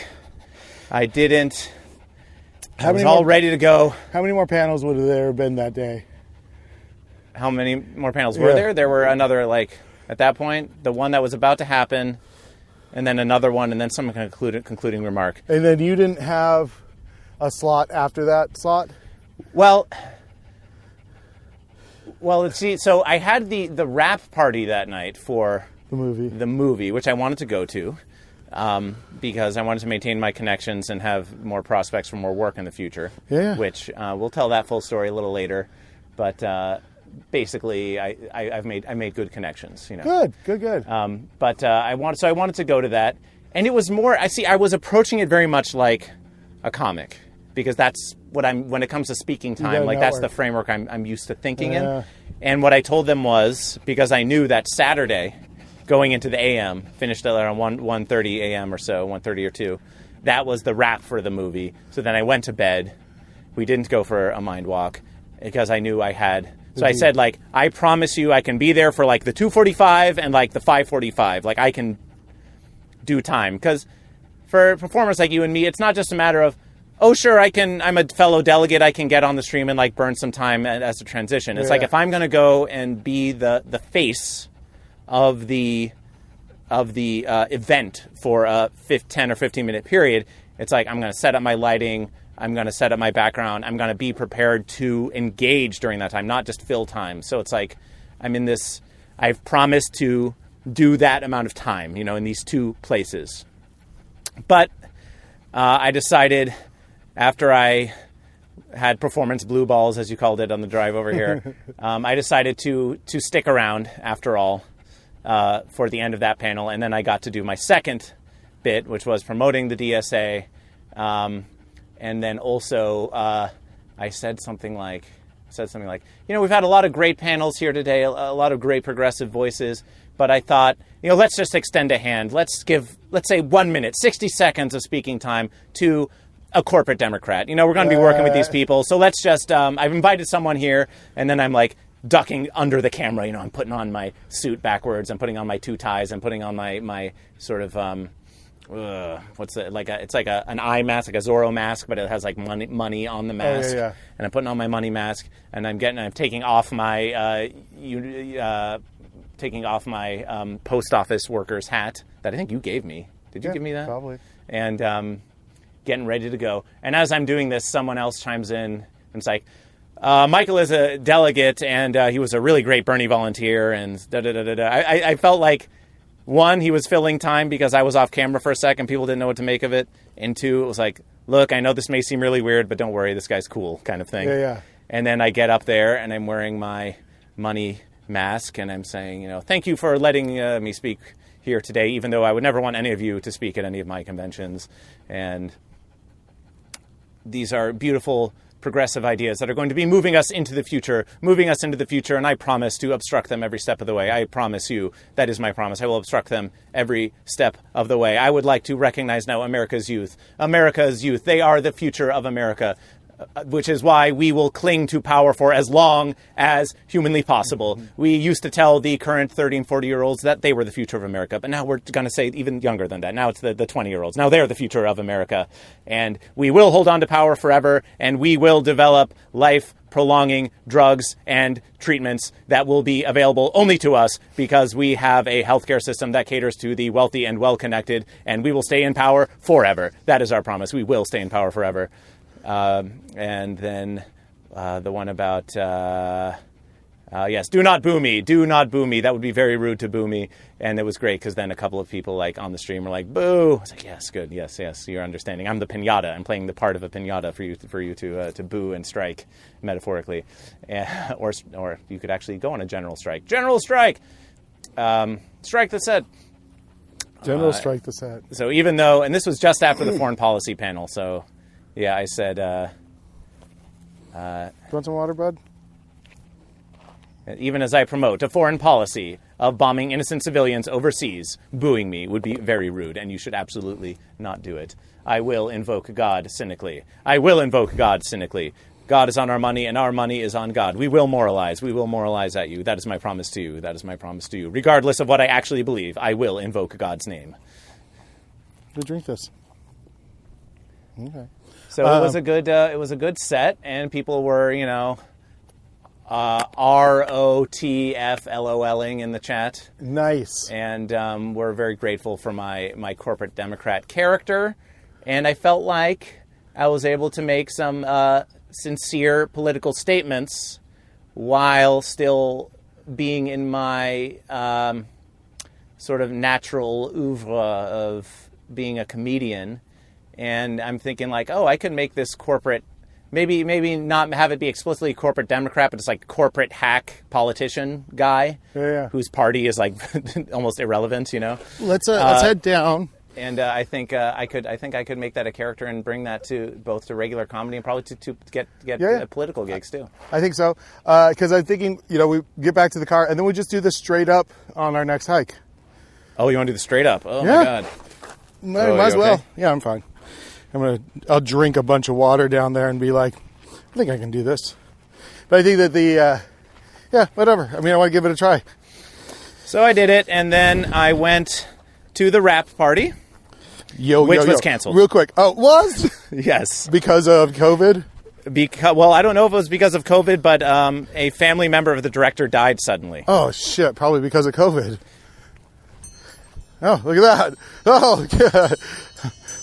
I didn't. I was all ready to go. How many more panels would there have been that day? How many more panels were there? There were another, at that point, the one that was about to happen, and then another one, and then some concluding remark. And then you didn't have a slot after that slot? Well, let's see. So I had the wrap party that night for the movie, which I wanted to go to. Because I wanted to maintain my connections and have more prospects for more work in the future. Yeah. Which we'll tell that full story a little later, but basically I made good connections. Good. But I wanted to go to that, and it was more. I was approaching it very much like a comic, because that's what when it comes to speaking time. That's the framework I'm used to thinking in. And what I told them was, because I knew that Saturday, going into the AM, finished at around 1:30 a.m. or so, 1:30 or 2. That was the wrap for the movie. So then I went to bed. We didn't go for a mind walk because I knew I had. So I said, I promise you I can be there for the 2:45 and the 5:45. I can do time. Because for performers like you and me, it's not just a matter of, oh, sure, I'm a fellow delegate, I can get on the stream and burn some time as a transition. It's if I'm going to go and be the face of the event for a 10 or 15 minute period, it's I'm going to set up my lighting, I'm going to set up my background, I'm going to be prepared to engage during that time, not just fill time. So it's I'm in this, I've promised to do that amount of time, in these two places. But I decided, after I had performance blue balls, as you called it on the drive over here, I decided to stick around after all. For the end of that panel, and then I got to do my second bit, which was promoting the DSA, and then also I said something like, we've had a lot of great panels here today, a lot of great progressive voices, but I thought, let's just extend a hand. Let's say 1 minute, 60 seconds of speaking time to a corporate Democrat. We're going to be working with these people, so let's just, I've invited someone here, and then I'm ducking under the camera, I'm putting on my suit backwards, I'm putting on my two ties, I'm putting on my sort of what's it, it's an eye mask, like a Zorro mask, but it has money on the mask. And I'm putting on my money mask, and I'm taking off my post office worker's hat that I think you gave me. Did you give me that? Probably. And getting ready to go. And as I'm doing this, someone else chimes in and it's Michael is a delegate, and he was a really great Barney volunteer, and da-da-da-da-da. I felt one, he was filling time because I was off camera for a second. People didn't know what to make of it. And two, it was look, I know this may seem really weird, but don't worry, this guy's cool, kind of thing. Yeah. And then I get up there, and I'm wearing my money mask, and I'm saying, thank you for letting me speak here today, even though I would never want any of you to speak at any of my conventions. And these are beautiful progressive ideas that are going to be moving us into the future, and I promise to obstruct them every step of the way. I promise you, that is my promise. I will obstruct them every step of the way. I would like to recognize now America's youth. They are the future of America, which is why we will cling to power for as long as humanly possible. We used to tell the current 30 and 40-year-olds that they were the future of America, but now we're going to say even younger than that. Now it's the 20-year-olds. Now they're the future of America. And we will hold on to power forever, and we will develop life-prolonging drugs and treatments that will be available only to us because we have a healthcare system that caters to the wealthy and well-connected, and we will stay in power forever. That is our promise. We will stay in power forever. And then the one about, yes, do not boo me. That would be very rude to boo me. And it was great because then a couple of people on the stream were boo. I was yes, good. Yes, you're understanding. I'm the piñata. I'm playing the part of a piñata for you to boo and strike, metaphorically. Or you could actually go on a general strike. Strike that said. General strike the set. So even though, and this was just after the foreign policy panel, so yeah, I said, You want some water, bud? even as I promote a foreign policy of bombing innocent civilians overseas, booing me would be very rude, and you should absolutely not do it. I will invoke God cynically. I will invoke God cynically. God is on our money, and our money is on God. We will moralize. We will moralize at you. That is my promise to you. That is my promise to you. Regardless of what I actually believe, I will invoke God's name. Go drink this. Okay. So it was a good set, and people were, ROTFLOLing in the chat. Nice. And we're very grateful for my corporate Democrat character. And I felt like I was able to make some sincere political statements while still being in my sort of natural oeuvre of being a comedian. And I'm thinking like, I could make this corporate, maybe not have it be explicitly corporate Democrat, but it's like corporate hack politician guy whose party is like almost irrelevant, Let's head down. And I think I could make that a character and bring that to both to regular comedy and probably to get political gigs too. I think so, because I'm thinking, we get back to the car and then we just do this straight up on our next hike. Oh, you want to do the straight up? Oh Yeah. my God. Might as well. Yeah, I'm fine. I'll drink a bunch of water down there and be like, I think I can do this. But I think that whatever. I want to give it a try. So I did it, and then I went to the rap party, which was canceled. Real quick. Oh, it was? Yes. Because of COVID? Well, I don't know if it was because of COVID, but a family member of the director died suddenly. Oh, shit. Probably because of COVID. Oh, look at that. Oh, God.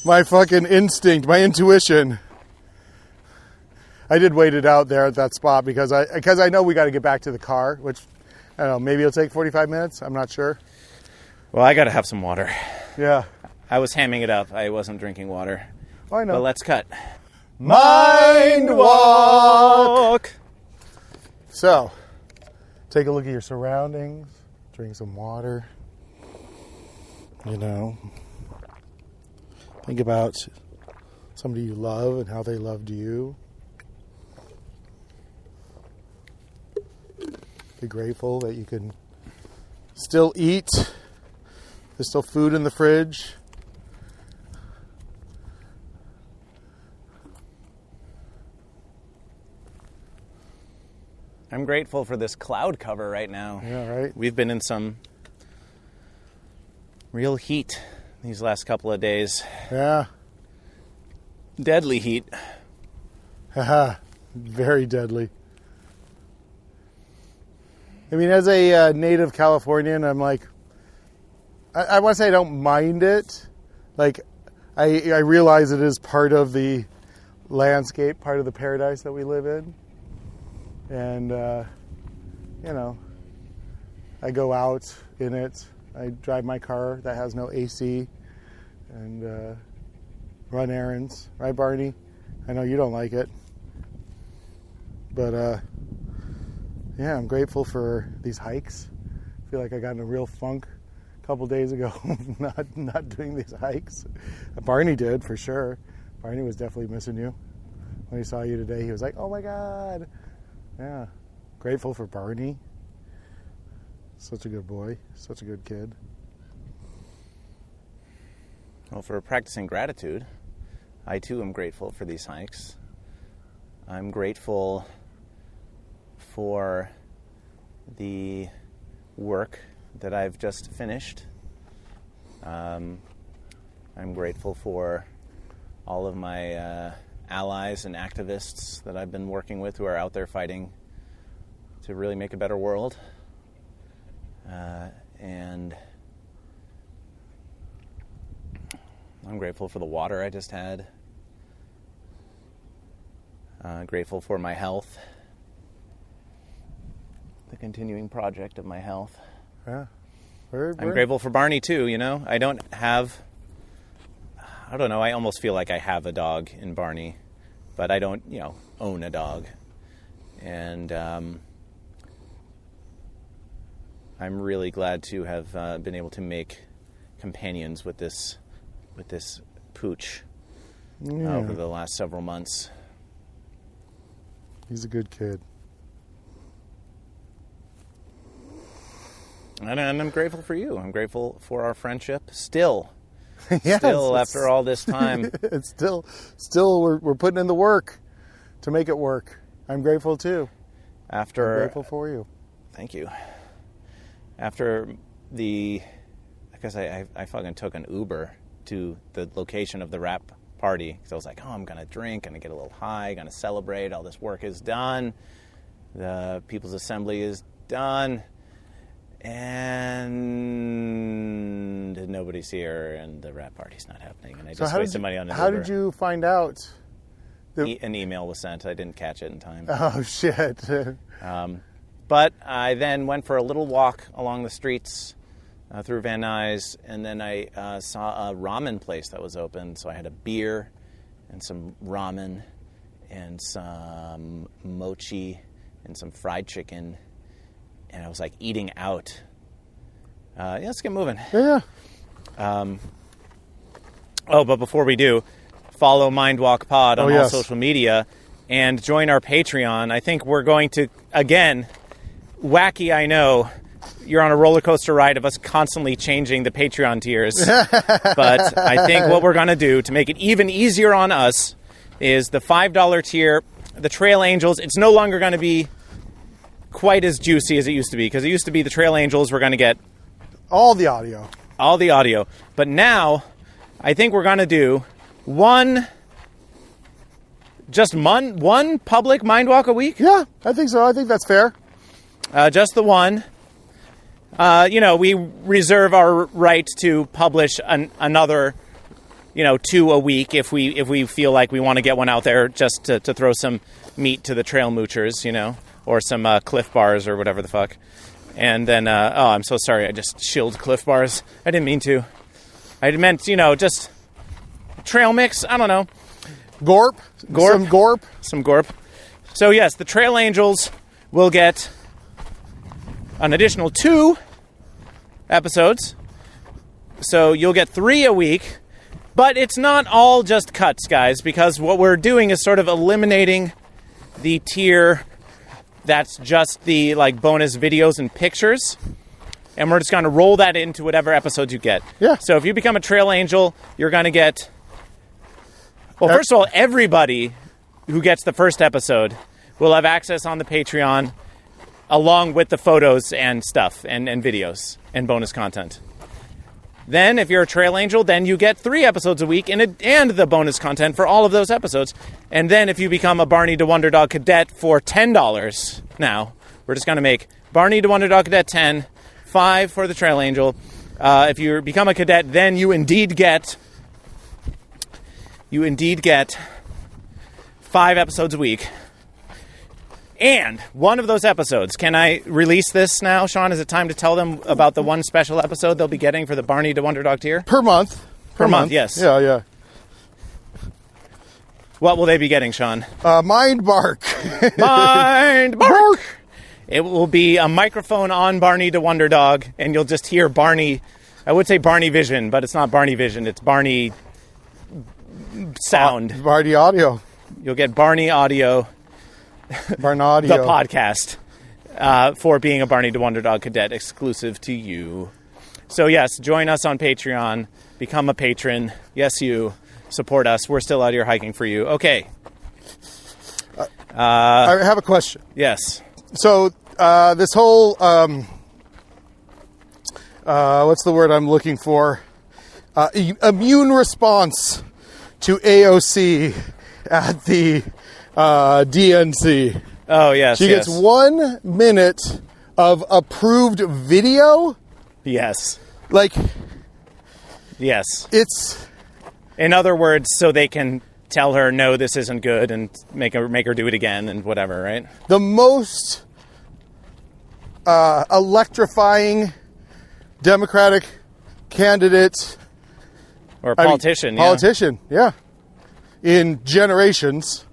My fucking instinct, my intuition. I did wait it out there at that spot because I know we got to get back to the car, which, I don't know, maybe it'll take 45 minutes. I'm not sure. Well, I got to have some water. Yeah. I was hamming it up. I wasn't drinking water. Oh, I know. But let's cut. Mind walk. So, take a look at your surroundings. Drink some water. Think about somebody you love and how they loved you. Be grateful that you can still eat. There's still food in the fridge. I'm grateful for this cloud cover right now. Yeah, right. We've been in some real heat these last couple of days. Yeah. Deadly heat. Haha. Very deadly. As a native Californian, I'm like, I want to say I don't mind it. Like, I realize it is part of the landscape, part of the paradise that we live in. And, I go out in it. I drive my car that has no AC and run errands. Right, Barney? I know you don't like it. But, I'm grateful for these hikes. I feel like I got in a real funk a couple days ago not doing these hikes. Barney did, for sure. Barney was definitely missing you. When he saw you today, he was like, oh my God. Yeah. Grateful for Barney. Such a good boy. Such a good kid. Well, for practicing gratitude, I too am grateful for these hikes. I'm grateful for the work that I've just finished. I'm grateful for all of my allies and activists that I've been working with who are out there fighting to really make a better world. And I'm grateful for the water I just had. Grateful for my health. The continuing project of my health. Yeah. I'm grateful for Barney too, I don't know, I almost feel like I have a dog in Barney, but I don't, own a dog. And I'm really glad to have been able to make companions with this pooch over the last several months. He's a good kid. And I'm grateful for you. I'm grateful for our friendship. Still, Yes, after all this time. It's still we're putting in the work to make it work. I'm grateful too. I'm grateful for you. Thank you. After because I fucking took an Uber to the location of the rap party because I was like, oh, I'm gonna drink, gonna get a little high, gonna celebrate. All this work is done. The People's Assembly is done. And nobody's here, and the rap party's not happening, and I just wasted money on an How Uber. did you find out? An email was sent. I didn't catch it in time. Oh, shit. But I then went for a little walk along the streets through Van Nuys, and then I saw a ramen place that was open, so I had a beer and some ramen and some mochi and some fried chicken. And I was like eating out. Let's get moving. Yeah. But before we do, follow Mindwalk Pod on all yes. social media and join our Patreon. I think we're going to, again, wacky, I know, you're on a roller coaster ride of us constantly changing the Patreon tiers. But I think what we're going to do to make it even easier on us is the $5 tier, the Trail Angels. It's no longer going to be quite as juicy as it used to be, because it used to be the Trail Angels were going to get all the audio, but now I think we're going to do one public Mindwalk a week. Yeah, I think so. I think that's fair. Just the one. We reserve our right to publish another 2 a week if we feel like we want to get one out there just to throw some meat to the trail moochers, or some Cliff Bars or whatever the fuck. And then, I'm so sorry, I just shilled Cliff Bars. I didn't mean to. I meant, just trail mix. I don't know. Gorp. Some gorp. So, yes, the Trail Angels will get an additional 2 episodes. So you'll get 3 a week. But it's not all just cuts, guys, because what we're doing is sort of eliminating the tier that's just the bonus videos and pictures, and we're just going to roll that into whatever episodes you get. Yeah. So if you become a Trail Angel, you're going to get, first of all, everybody who gets the first episode will have access on the Patreon along with the photos and stuff and videos and bonus content. Then, if you're a Trail Angel, then you get 3 episodes a week and the bonus content for all of those episodes. And then, if you become a Barney to Wonder Dog Cadet for $10 now, we're just going to make Barney to Wonder Dog Cadet 10, 5 for the Trail Angel. If you become a cadet, then you indeed get 5 episodes a week. And one of those episodes, can I release this now, Sean? Is it time to tell them about the one special episode they'll be getting for the Barney to Wonder Dog tier? Per month. Per month, yes. Yeah. What will they be getting, Sean? Mind Bark. Mind Bark! It will be a microphone on Barney to Wonder Dog, and you'll just hear Barney. I would say Barney Vision, but it's not Barney Vision. It's Barney sound. Barney audio. You'll get Barney audio. Barney audio. The podcast for being a Barney to Wonder Dog Cadet exclusive to you. So yes, join us on Patreon. Become a patron. Yes, you. Support us. We're still out here hiking for you. Okay. I have a question. Yes. So this whole what's the word I'm looking for? Immune response to AOC at the DNC. Oh, yes. She gets 1 minute of approved video. Yes. Yes. It's... In other words, so they can tell her, no, this isn't good, and make her do it again and whatever, right? The most electrifying Democratic candidate... Or politician, yeah. In generations.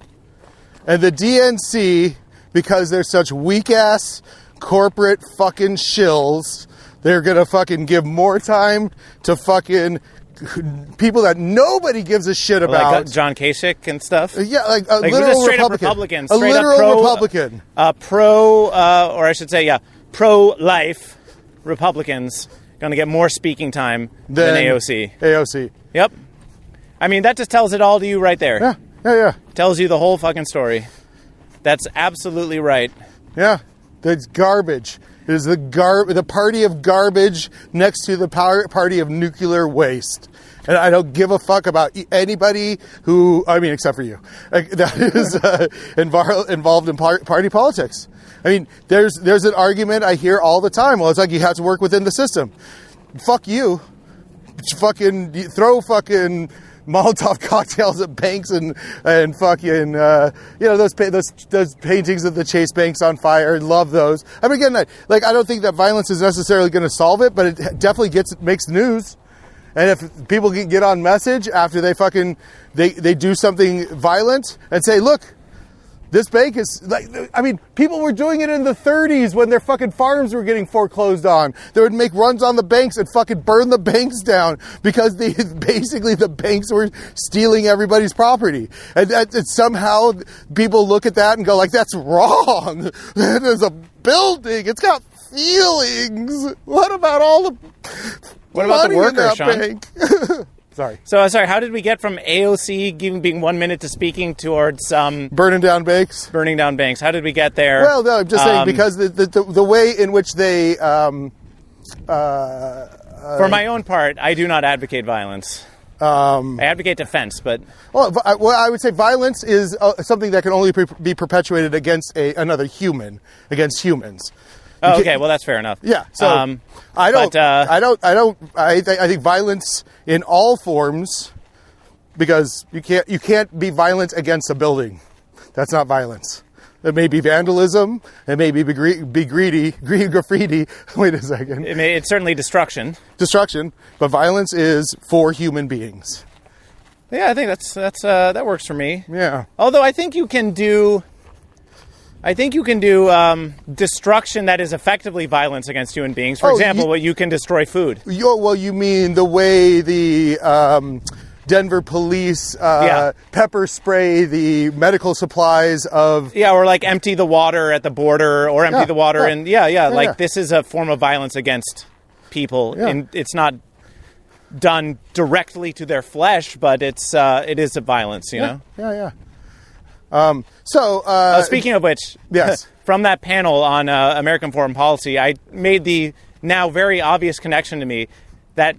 And the DNC, because they're such weak-ass corporate fucking shills, They're going to fucking give more time to fucking people that nobody gives a shit about. Like John Kasich and stuff? Yeah, like a Like literal straight up Republican. Republican. A Straight literal up Republican. Or I should say, pro-life Republicans going to get more speaking time than AOC. AOC. Yep. I mean, that just tells it all to you right there. Yeah. Tells you the whole fucking story. That's absolutely right. Yeah. That's garbage. It is the party of garbage next to the party of nuclear waste. And I don't give a fuck about anybody who, I mean, except for you, that is involved in party politics. I mean, there's an argument I hear all the time. Well, it's like you have to work within the system. Fuck you. Fucking throw fucking Molotov cocktails at banks and fucking those paintings of the Chase banks on fire. Love those. I mean, again, I don't think that violence is necessarily going to solve it, but it definitely makes news. And if people can get on message after they do something violent and say, look, this bank is like, I mean, people were doing it in the 30s when their fucking farms were getting foreclosed on. They would make runs on the banks and fucking burn the banks down because basically the banks were stealing everybody's property. And somehow people look at that and go like, that's wrong. That is a building. It's got feelings. What about all the workers, Sean? Bank? Sorry. So, how did we get from AOC being 1 minute to speaking towards burning down banks? Burning down banks. How did we get there? Well, no, I'm just saying because the way in which they... for my own part, I do not advocate violence. I advocate defense, but... Well, I would say violence is something that can only be perpetuated against another human, against humans. Oh, okay. Well, that's fair enough. Yeah. So I think violence in all forms, because you can't be violent against a building. That's not violence. It may be vandalism. It may be greedy graffiti. Wait a second. It's certainly destruction. But violence is for human beings. Yeah, I think that works for me. Yeah. Although I think you can do destruction that is effectively violence against human beings. For example, you can destroy food. You mean the way the Denver police pepper spray the medical supplies of... Yeah, or like empty the water at the border, or empty the water and this is a form of violence against people. Yeah. And it's not done directly to their flesh, but it is a violence, you know? Yeah. Speaking of which, yes. From that panel on American foreign policy, I made the now very obvious connection to me that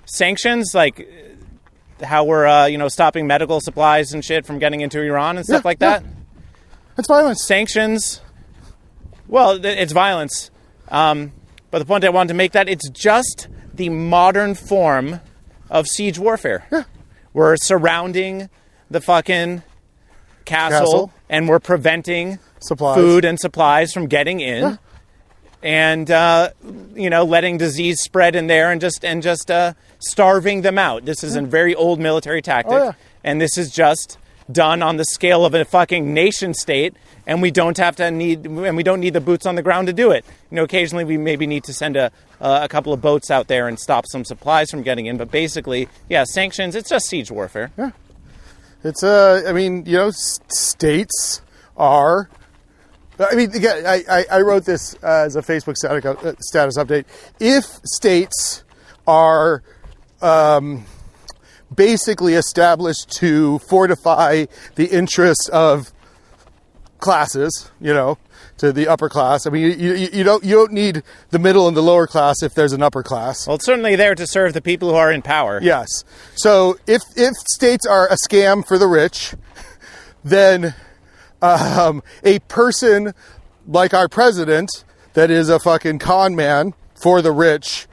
sanctions, like how we're stopping medical supplies and shit from getting into Iran and stuff like that. It's violence. Sanctions. Well, it's violence. But the point I wanted to make that it's just the modern form of siege warfare. Yeah. We're surrounding the fucking castle, and we're preventing food and supplies from getting in, and letting disease spread in there, and just starving them out. This is a very old military tactic, and this is just done on the scale of a fucking nation state, and we don't need the boots on the ground to do it. Occasionally we maybe need to send a couple of boats out there and stop some supplies from getting in, but basically, sanctions. It's just siege warfare. Yeah. It's, states are... I mean, again, I wrote this as a Facebook status update. If states are basically established to fortify the interests of classes, to the upper class. I mean, you don't need the middle and the lower class if there's an upper class. Well, it's certainly there to serve the people who are in power. Yes. So if states are a scam for the rich, then a person like our president that is a fucking con man for the rich,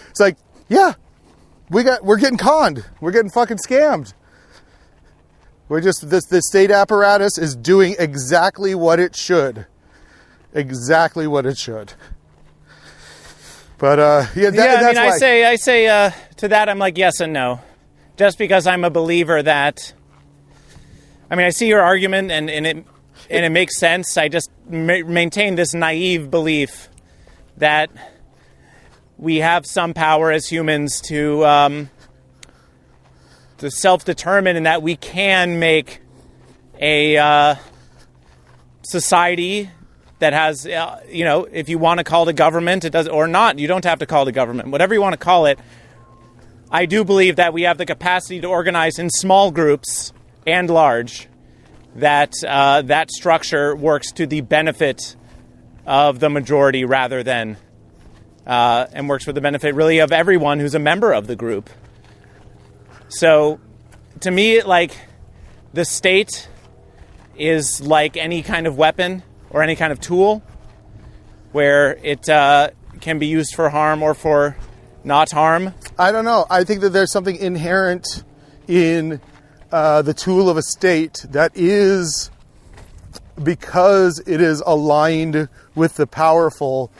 it's like, we're getting conned. We're getting fucking scammed. The state apparatus is doing exactly what it should. Exactly what it should. But, that's why. I say to that, I'm like, yes and no. Just because I'm a believer that, I see your argument and it makes sense. I just maintain this naive belief that we have some power as humans to self-determine, and that we can make a society that has, if you want to call it a government, it does, or not. You don't have to call it a government. Whatever you want to call it. I do believe that we have the capacity to organize in small groups and large. That structure works to the benefit of the majority rather than, and works for the benefit really of everyone who's a member of the group. So, to me, like, the state is like any kind of weapon or any kind of tool where it can be used for harm or for not harm. I don't know. I think that there's something inherent in the tool of a state that is, because it is aligned with the powerful,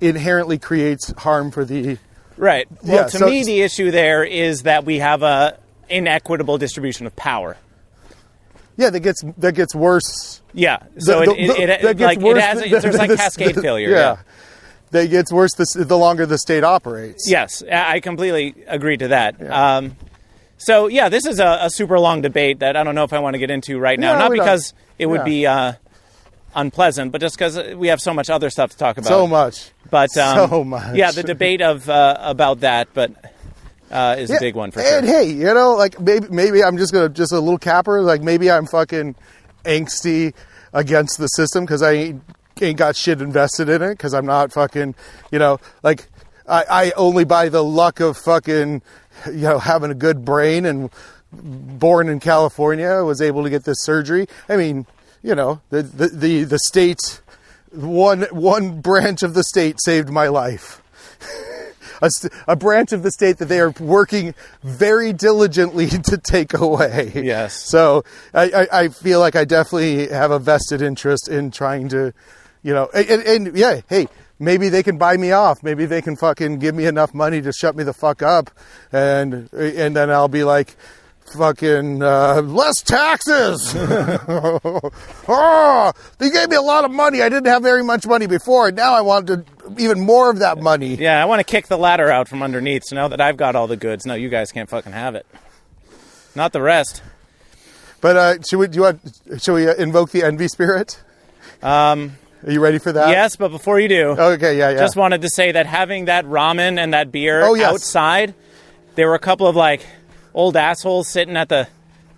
inherently creates harm for the... Right. Well, Yeah, to me, the issue there is that we have a inequitable distribution of power. Yeah, that gets worse. Yeah. So there's like cascade failure. Yeah. That gets worse the longer the state operates. Yes, I completely agree to that. Yeah. So, this is a super long debate that I don't know if I want to get into right now. No, Not we because don't. it would be unpleasant, but just because we have so much other stuff to talk about. So much. But so much. Yeah, the debate about that, but is a big one for sure. And hey, like maybe I'm just a little capper. Like maybe I'm fucking angsty against the system because I ain't got shit invested in it because I'm not fucking, like I only by the luck of fucking, having a good brain and born in California was able to get this surgery. I mean, the state, one branch of the state saved my life. A branch of the state that they are working very diligently to take away. Yes. So I feel like I definitely have a vested interest in trying to, hey, maybe they can buy me off. Maybe they can fucking give me enough money to shut me the fuck up. And then I'll be like, fucking less taxes. Oh, they gave me a lot of money. I didn't have very much money before, and now I want even more of that money. Yeah, I want to kick the ladder out from underneath. So now that I've got all the goods, no, you guys can't fucking have it. Not the rest. But should we invoke the envy spirit? Are you ready for that? Yes, but before you do, okay, yeah. Just wanted to say that having that ramen and that beer yes. outside, there were a couple of old assholes sitting at the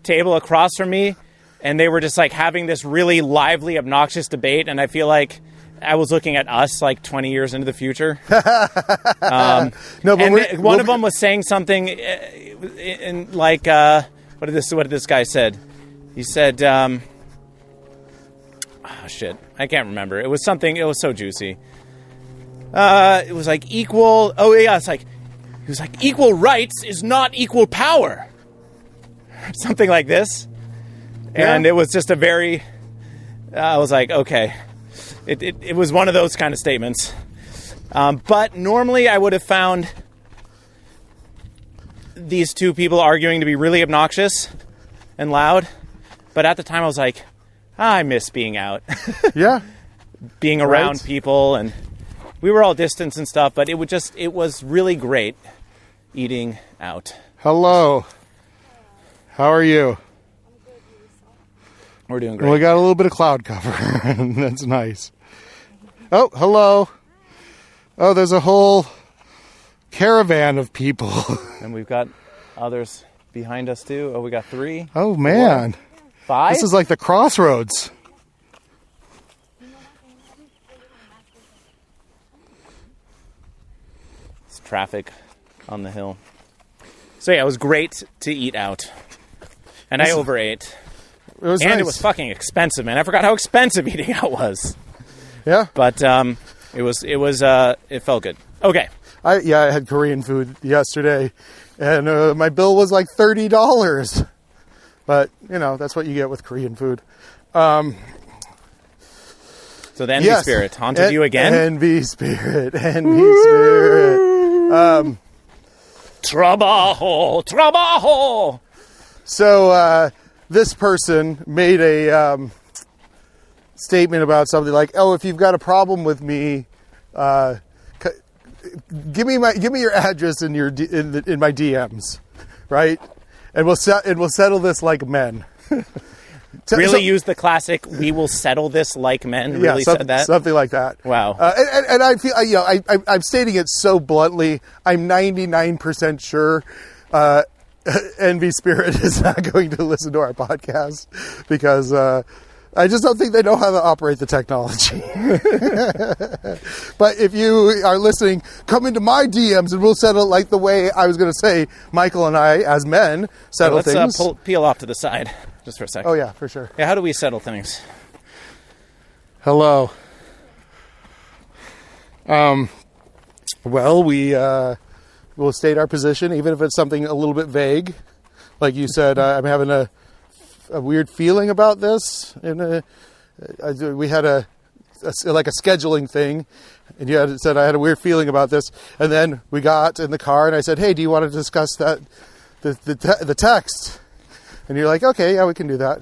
table across from me, and they were just having this really lively, obnoxious debate, and I feel like I was looking at us 20 years into the future. No, but one of them was saying something in what did this guy said? He said, oh shit, I can't remember. It was something, it was so juicy. It was equal, he was like, equal rights is not equal power. Something like this. Yeah. And it was just a very... I was like, okay. It was one of those kind of statements. But normally I would have found these two people arguing to be really obnoxious and loud. But at the time I was like, I miss being out. Yeah. Being around people, and we were all distanced and stuff, but it was really great eating out. Hello. How are you? We're doing great. Well, we got a little bit of cloud cover. That's nice. Oh, hello. Oh, there's a whole caravan of people. And we've got others behind us too. Oh, we got 3. Oh, man. 4, 5? This is like the crossroads. It's traffic on the hill. So yeah, it was great to eat out. And I overate. It was and nice. it was fucking expensive, man. I forgot how expensive eating out was. Yeah. But it felt good. Okay. I had Korean food yesterday, and my bill was like $30. But, that's what you get with Korean food. So the envy spirit haunted you again? Envy spirit. Trabajo! So, this person made a statement about something like, oh, if you've got a problem with me, give me your address in in my DMs, right? And we'll settle this like men. Really use the classic "we will settle this like men." Really said that? Something like that. Wow. And I feel, I'm stating it so bluntly. I'm 99% sure Envy Spirit is not going to listen to our podcast because I just don't think they know how to operate the technology. But if you are listening, come into my DMs and we'll settle like the way I was going to say Michael and I, as men, settle things. Let's peel off to the side just for a second. Oh, yeah, for sure. Yeah, how do we settle things? Hello. Well, we'll state our position, even if it's something a little bit vague. Like you said, I'm having a weird feeling about this. And we had a scheduling thing, and you had said I had a weird feeling about this. And then we got in the car, and I said, "Hey, do you want to discuss that the text?" And you're like, "Okay, yeah, we can do that."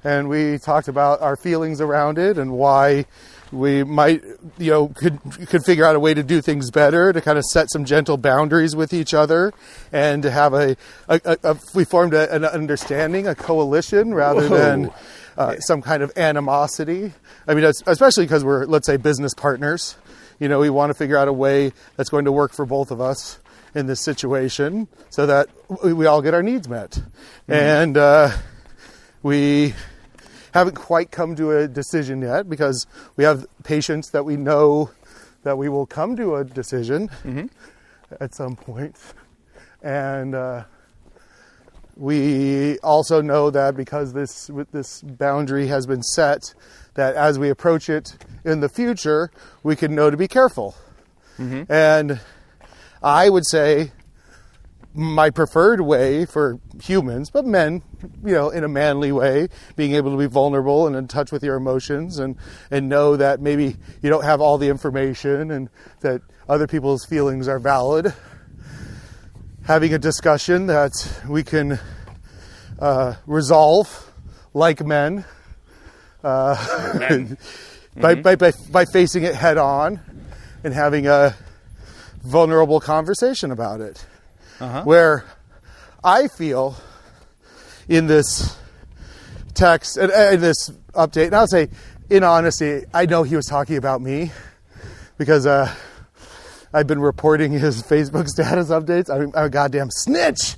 And we talked about our feelings around it and why we might, could figure out a way to do things better, to kind of set some gentle boundaries with each other, and to have we formed an understanding, a coalition, rather than some kind of animosity. I mean, especially because we're, let's say, business partners. We want to figure out a way that's going to work for both of us in this situation so that we all get our needs met. Mm-hmm. And we haven't quite come to a decision yet because we have patience that we know that we will come to a decision at some point. And we also know that because this boundary has been set, that as we approach it in the future, we can know to be careful. Mm-hmm. And I would say my preferred way for humans, but men, in a manly way, being able to be vulnerable and in touch with your emotions and know that maybe you don't have all the information and that other people's feelings are valid. Having a discussion that we can resolve like men, by facing it head on and having a vulnerable conversation about it. Where I feel in this text and in this update, and I'll say in honesty, I know he was talking about me because I've been reporting his Facebook status updates. I'm a goddamn snitch.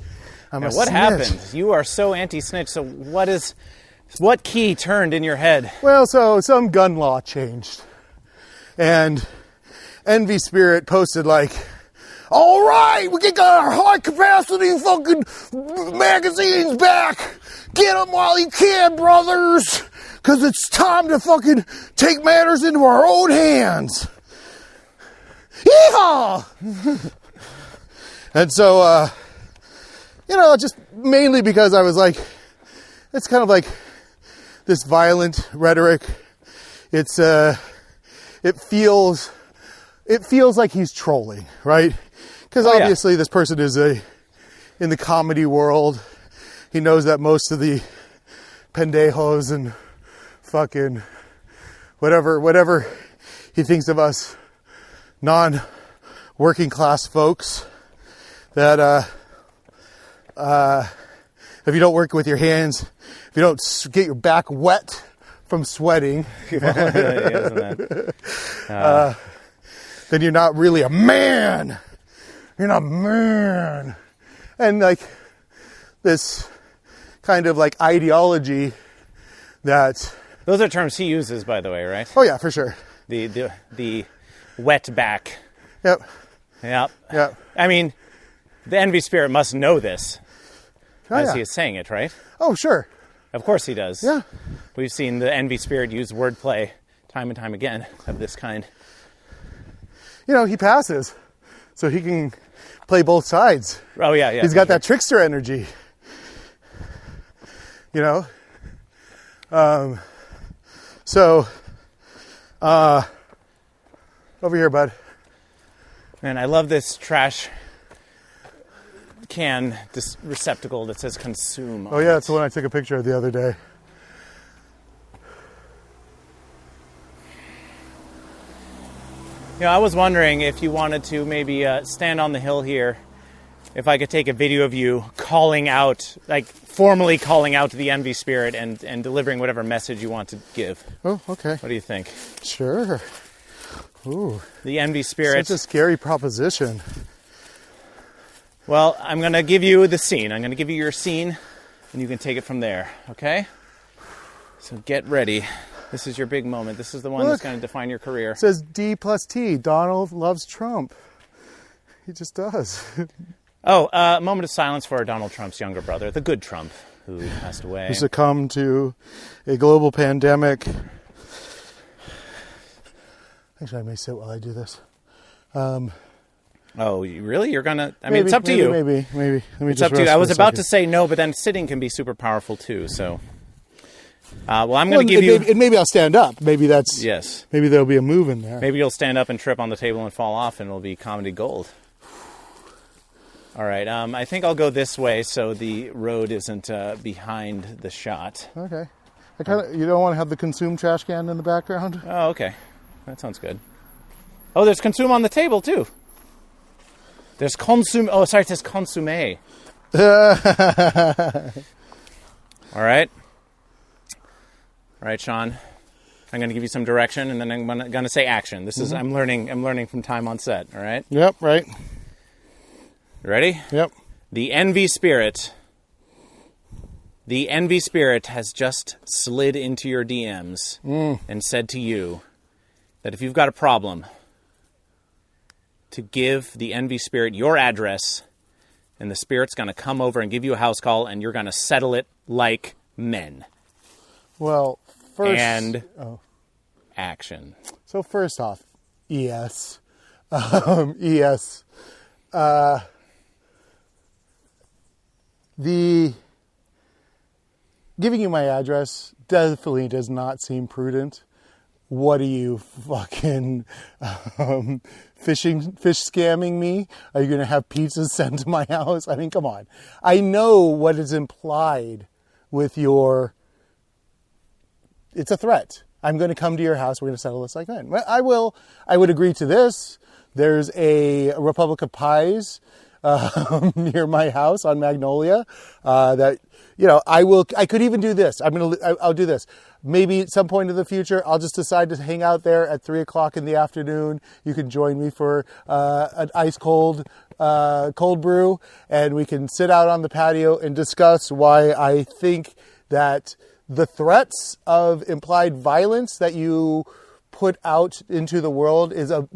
What happened? You are so anti-snitch. So what key turned in your head? Well, so some gun law changed, and Envy Spirit posted like, "All right, we get our high capacity fucking magazines back. Get them while you can, brothers, because it's time to fucking take matters into our own hands." Yeehaw! And so, just mainly because I was like, it's kind of like this violent rhetoric. It feels like he's trolling, right? Because obviously this person is in the comedy world. He knows that most of the pendejos and fucking whatever he thinks of us non-working class folks, that if you don't work with your hands, if you don't get your back wet from sweating, then you're not really a man. You're not a man. And like this kind of like ideology that... Those are terms he uses, by the way, right? Oh yeah, for sure. The wet back. Yep. Yep. I mean, the Envy Spirit must know this as he is saying it, right? Oh, sure. Of course he does. Yeah. We've seen the Envy Spirit use wordplay time and time again of this kind. He passes, so he can play both sides. Oh, yeah. He's got that trickster energy. So, over here, bud. Man, I love this trash can, this receptacle that says consume. Oh, yeah, that's the one I took a picture of the other day. I was wondering if you wanted to maybe stand on the hill here, if I could take a video of you calling out, like formally calling out to the envy spirit and delivering whatever message you want to give. Oh, okay. What do you think? Sure. Ooh. The envy spirit. Such a scary proposition. Well, I'm going to give you the scene. I'm going to give you your scene, and you can take it from there, okay? So get ready. This is your big moment. This is the one that's going to define your career. It says D+T. Donald loves Trump. He just does. Oh, a moment of silence for Donald Trump's younger brother, the good Trump, who passed away. Who succumbed to a global pandemic. Actually, I may sit while I do this. Oh, really? You're going to... I mean, it's up to you. Maybe. Let me it's up to you. I was about to say no, but then sitting can be super powerful too, so... well, I'm going to give you... Maybe I'll stand up. Maybe that's... Yes. Maybe there'll be a move in there. Maybe you'll stand up and trip on the table and fall off, and it'll be comedy gold. All right. I think I'll go this way so the road isn't behind the shot. Okay. You don't want to have the Consume trash can in the background? Oh, okay. That sounds good. Oh, there's Consume on the table, too. There's Consume... Oh, sorry, it says Consume. All right. All right, Sean. I'm going to give you some direction, and then I'm going to say action. This is I'm learning from time on set. All right. Yep. Right. You ready? Yep. The envy spirit. The envy spirit has just slid into your DMs and said to you that if you've got a problem, to give the envy spirit your address, and the spirit's going to come over and give you a house call, and you're going to settle it like men. Well, first... And action. So first off, yes. Yes. The giving you my address definitely does not seem prudent. What are you fucking fish scamming me? Are you going to have pizzas sent to my house? I mean, come on. I know what is implied with your... It's a threat. I'm going to come to your house. We're going to settle this like men. I would agree to this. There's a Republic of Pies near my house on Magnolia that, I could even do this. I'll do this. Maybe at some point in the future, I'll just decide to hang out there at 3:00 in the afternoon. You can join me for an ice cold brew, and we can sit out on the patio and discuss why I think that the threats of implied violence that you put out into the world is a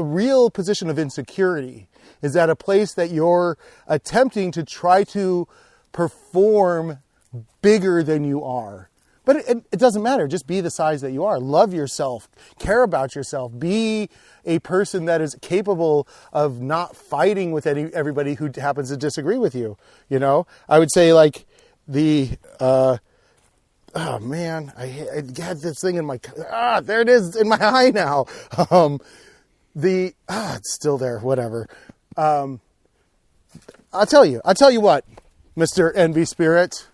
real position of insecurity. Is that a place that you're attempting to try to perform bigger than you are? But it doesn't matter. Just be the size that you are. Love yourself. Care about yourself. Be a person that is capable of not fighting with everybody who happens to disagree with you. I would say like the... oh man, I had this thing in my... there it is in my eye now. It's still there, whatever. I'll tell you what, Mr. Envy Spirit.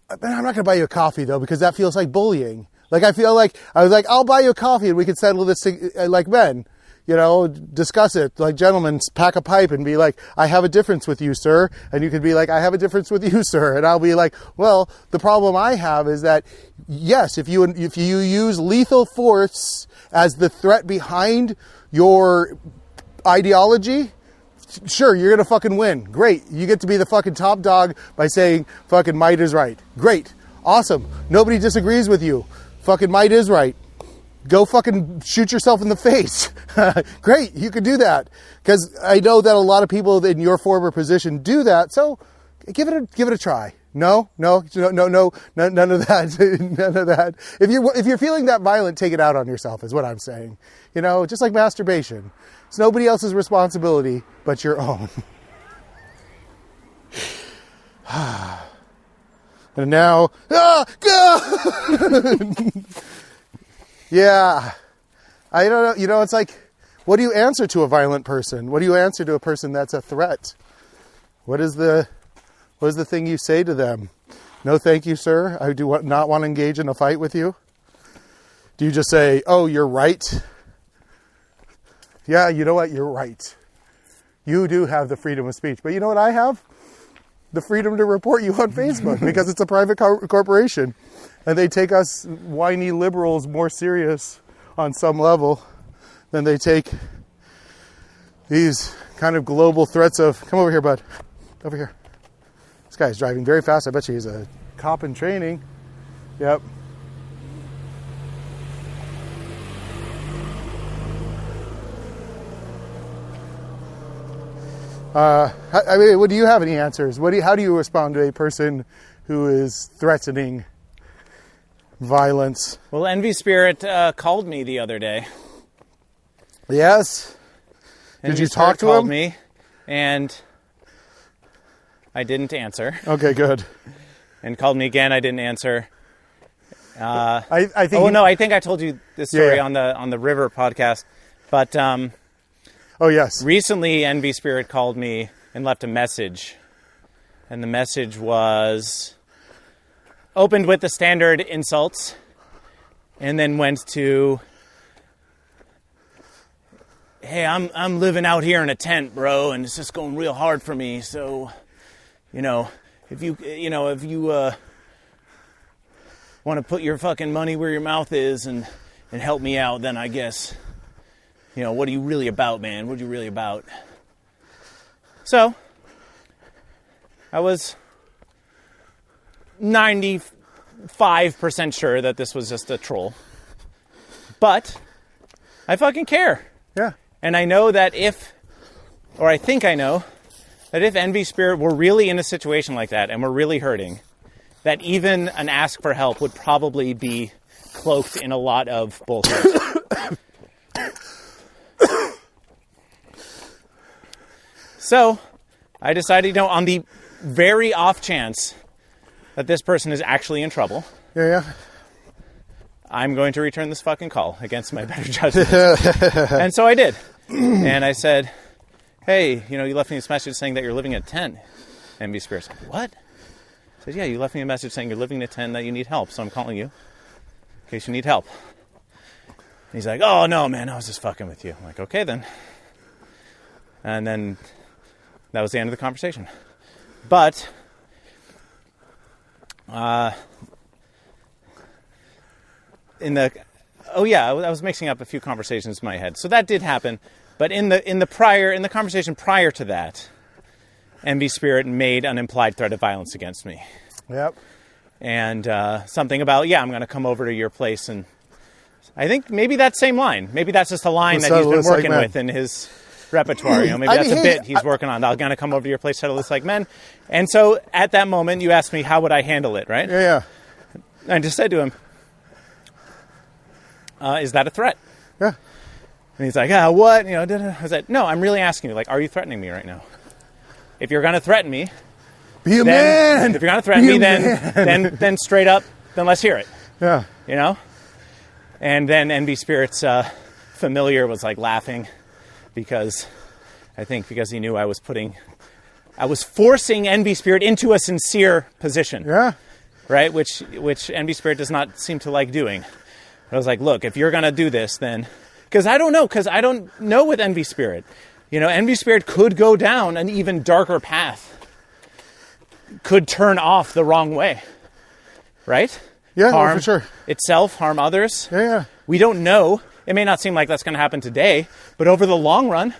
I'm not going to buy you a coffee though, because that feels like bullying. Like I feel like, I was like, I'll buy you a coffee and we can settle this thing like men. Discuss it like gentlemen, pack a pipe and be like, I have a difference with you, sir. And you could be like, I have a difference with you, sir. And I'll be like, well, the problem I have is that, yes, if you use lethal force as the threat behind your ideology, sure, you're going to fucking win. Great. You get to be the fucking top dog by saying fucking might is right. Great. Awesome. Nobody disagrees with you. Fucking might is right. Go fucking shoot yourself in the face. Great, you could do that. Because I know that a lot of people in your former position do that. So give it a try. No, none of that. None of that. If you're feeling that violent, take it out on yourself is what I'm saying. Just like masturbation. It's nobody else's responsibility but your own. And now, yeah, I don't know. It's like, what do you answer to a violent person? What do you answer to a person that's a threat? What is the thing you say to them? No, thank you, sir. I do not want to engage in a fight with you. Do you just say, oh, you're right, yeah, you know what? You're right. You do have the freedom of speech. But you know what I have? The freedom to report you on Facebook because it's a private corporation. And they take us whiny liberals more serious on some level than they take these kind of global threats of, come over here, bud. Over here. This guy's driving very fast. I bet you he's a cop in training. Yep. I mean, do you have any answers? How do you respond to a person who is threatening violence? Well, Envy Spirit called me the other day. Yes. Did you talk to him? Called me, and I didn't answer. Okay, good. And called me again. I didn't answer. I think. Oh no! I think I told you this story Yeah. on the River podcast, but Oh yes. recently Envy Spirit called me and left a message, and the message was opened with the standard insults, and then went to, "Hey, I'm living out here in a tent, bro, and it's just going real hard for me. So, if you want to put your fucking money where your mouth is and help me out, then I guess, what are you really about, man? What are you really about?" So, I was 95% sure that this was just a troll. But I fucking care. Yeah. And I know that I think I know, that if Envy Spirit were really in a situation like that and were really hurting, that even an ask for help would probably be cloaked in a lot of bullshit. So, I decided, on the very off chance that this person is actually in trouble, Yeah. I'm going to return this fucking call against my better judgment. And so I did. And I said, "Hey, you left me this message saying that you're living in a tent." Envy Spirit's like, "What?" I said, "Yeah, you left me a message saying you're living in a tent, that you need help, so I'm calling you in case you need help." And he's like, "Oh, no, man, I was just fucking with you." I'm like, "Okay, then." And then that was the end of the conversation. But I was mixing up a few conversations in my head. So that did happen. But in the conversation prior to that, Envy Spirit made an implied threat of violence against me. Yep. And something about, I'm going to come over to your place. And I think maybe that same line. Maybe that's just a line that he's been working with in his repertoire. Maybe that's a bit he's working on. I'm going to come over to your place, settle this like men. And so at that moment, you asked me, how would I handle it, right? Yeah. I just said to him, is that a threat? Yeah. And he's like, what? I said, no, I'm really asking you, are you threatening me right now? If you're going to threaten me, be a man. If you're going to threaten me, then straight up, then let's hear it. Yeah. And then Envy Spirit's familiar was laughing because he knew I was forcing Envy Spirit into a sincere position. Yeah. Right? Which Envy Spirit does not seem to like doing. I was like, look, if you're going to do this, then... Because I don't know with Envy Spirit. Envy Spirit could go down an even darker path. Could turn off the wrong way. Right? Yeah, harm for sure. itself, harm others. Yeah. We don't know. It may not seem like that's going to happen today, but over the long run,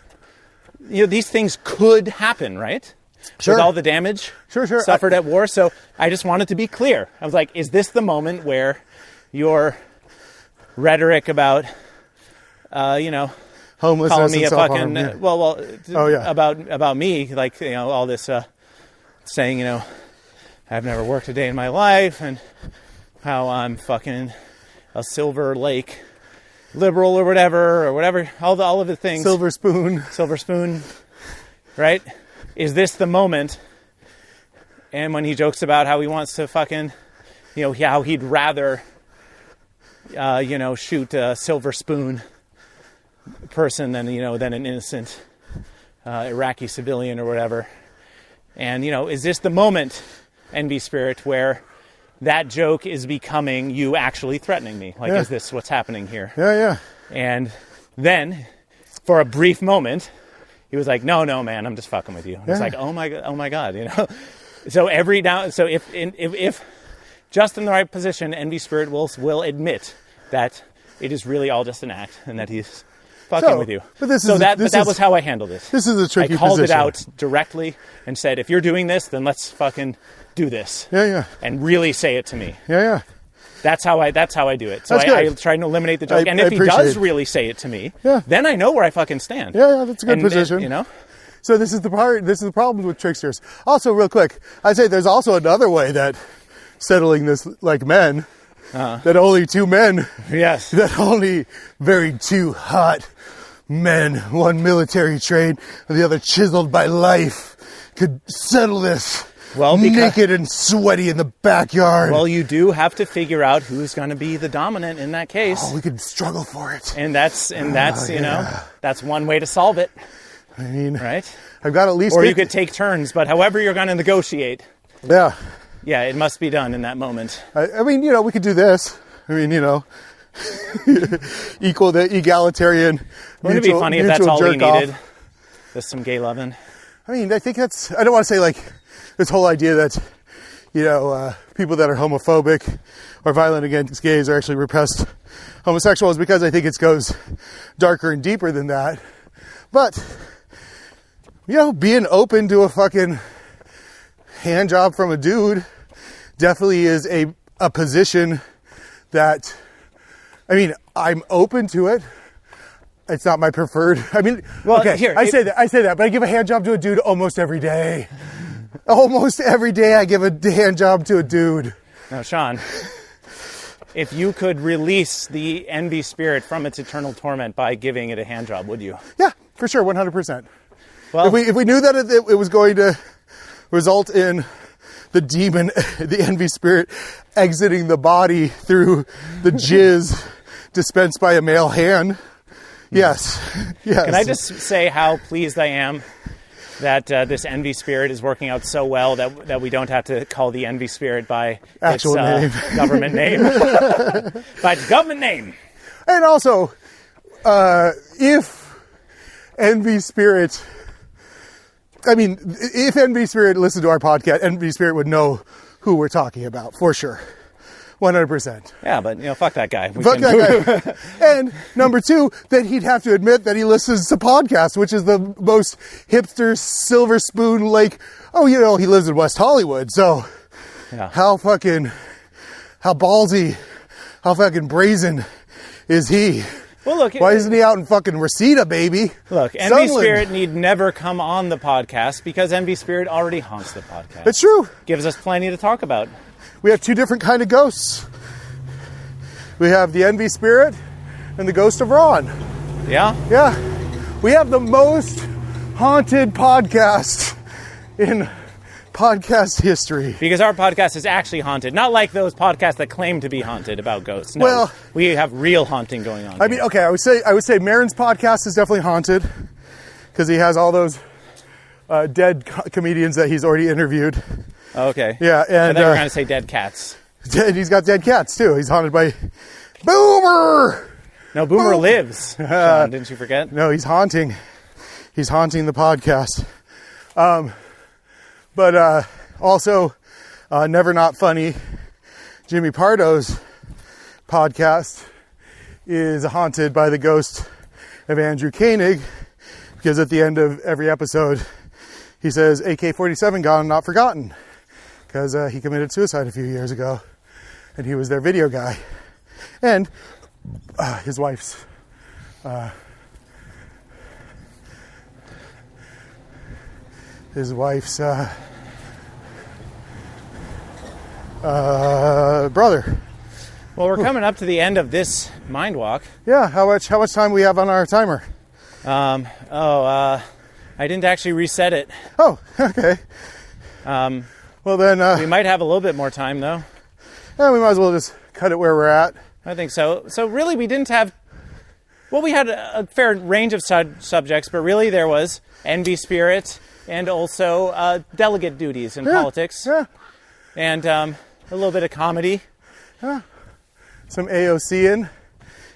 these things could happen, right? Sure. With all the damage suffered at war. So I just wanted to be clear. I was like, is this the moment where your rhetoric about, homelessness calling me and a fucking, about me, all this saying, I've never worked a day in my life and how I'm fucking a Silver Lake liberal or whatever, all of the things. Silver spoon, right? Is this the moment? And when he jokes about how he wants to fucking, how he'd rather, shoot a silver spoon person than an innocent Iraqi civilian or whatever. And, is this the moment, Envy Spirit, where that joke is becoming you actually threatening me? Is this what's happening here? Yeah. And then for a brief moment, he was like, no, man, I'm just fucking with you. And it's Yeah. like, oh my God, you know? So if just in the right position, Envy Spirit will admit that it is really all just an act and that he's fucking with you. But that was how I handled it. This is a tricky I called position. it out directly and said, if you're doing this, then let's fucking do this. Yeah. And really say it to me. Yeah. That's how I do it. So That's I good. try to eliminate the joke. And I if he appreciate does it. really say it to me, Yeah. then I know where I fucking stand. Yeah, that's a good And, position. you know? So this is the problem with tricksters. Also, real quick, I'd say there's also another way that settling this like men, that only two men, Yes. that only very two hot men, one military trained and the other chiseled by life, could settle this. Well, naked and sweaty in the backyard. Well, you do have to figure out who's going to be the dominant in that case. Oh, we could struggle for it. And that's you know, that's one way to solve it, I mean, right? I've got at least. Or you could take turns, but however you're going to negotiate, Yeah. yeah, it must be done in that moment. I mean, you know, we could do this. I mean, you know, equal the egalitarian. Wouldn't it be funny if that's all we jerk off. needed? Just some gay loving. I mean, I think that's. I don't want to say like this whole idea that, you know, people that are homophobic or violent against gays are actually repressed homosexuals, because I think it goes darker and deeper than that. But, you know, being open to a fucking hand job from a dude definitely is a position that, I mean, I'm open to it. It's not my preferred. I mean, Well, okay, here, I say that, but I give a hand job to a dude almost every day. Almost every day I give a hand job to a dude. Now, Sean, if you could release the envy spirit from its eternal torment by giving it a hand job, would you? Yeah, for sure, 100%. Well, If we knew that it was going to result in the demon, the envy spirit, exiting the body through the jizz dispensed by a male hand, yes. can I just say how pleased I am that this envy spirit is working out so well that we don't have to call the envy spirit by Actual its name. government name. By its government name. And also, if envy spirit, I mean, if envy spirit listened to our podcast, envy spirit would know who we're talking about, for sure. 100%. Yeah, but, you know, fuck that guy. Fuck that guy. And number two, that he'd have to admit that he listens to podcasts, which is the most hipster, silver spoon, like, oh, you know, he lives in West Hollywood, so Yeah. how ballsy, how fucking brazen is he? Well, look. Why isn't he out in fucking Reseda, baby? Look, Envy Sunland. Spirit need never come on the podcast because Envy Spirit already haunts the podcast. It's true. Gives us plenty to talk about. We have two different kind of ghosts. We have the envy spirit and the ghost of Ron. Yeah? Yeah. We have the most haunted podcast in podcast history. Because our podcast is actually haunted. Not like those podcasts that claim to be haunted about ghosts. No, Well- we have real haunting going on. I mean, okay, I would say Marin's podcast is definitely haunted because he has all those dead comedians that he's already interviewed. Okay. Yeah, I and thought you were going to say dead cats. he's got dead cats too. He's haunted by Boomer. No, Boomer lives. Sean, didn't you forget? No, he's haunting. He's haunting the podcast. But also, Never Not Funny, Jimmy Pardo's podcast is haunted by the ghost of Andrew Koenig, because at the end of every episode, he says, AK-47 gone, not forgotten, because he committed suicide a few years ago, and he was their video guy. And his wife's brother. Well, we're coming up to the end of this mind walk. Yeah, how much time we have on our timer? I didn't actually reset it. Oh, okay. Well then, We might have a little bit more time, though. yeah, we might as well just cut it where we're at. I think so. So really, we didn't have... Well, we had a fair range of subjects, but really there was envy spirit and also delegate duties in politics. Yeah, And a little bit of comedy. some AOC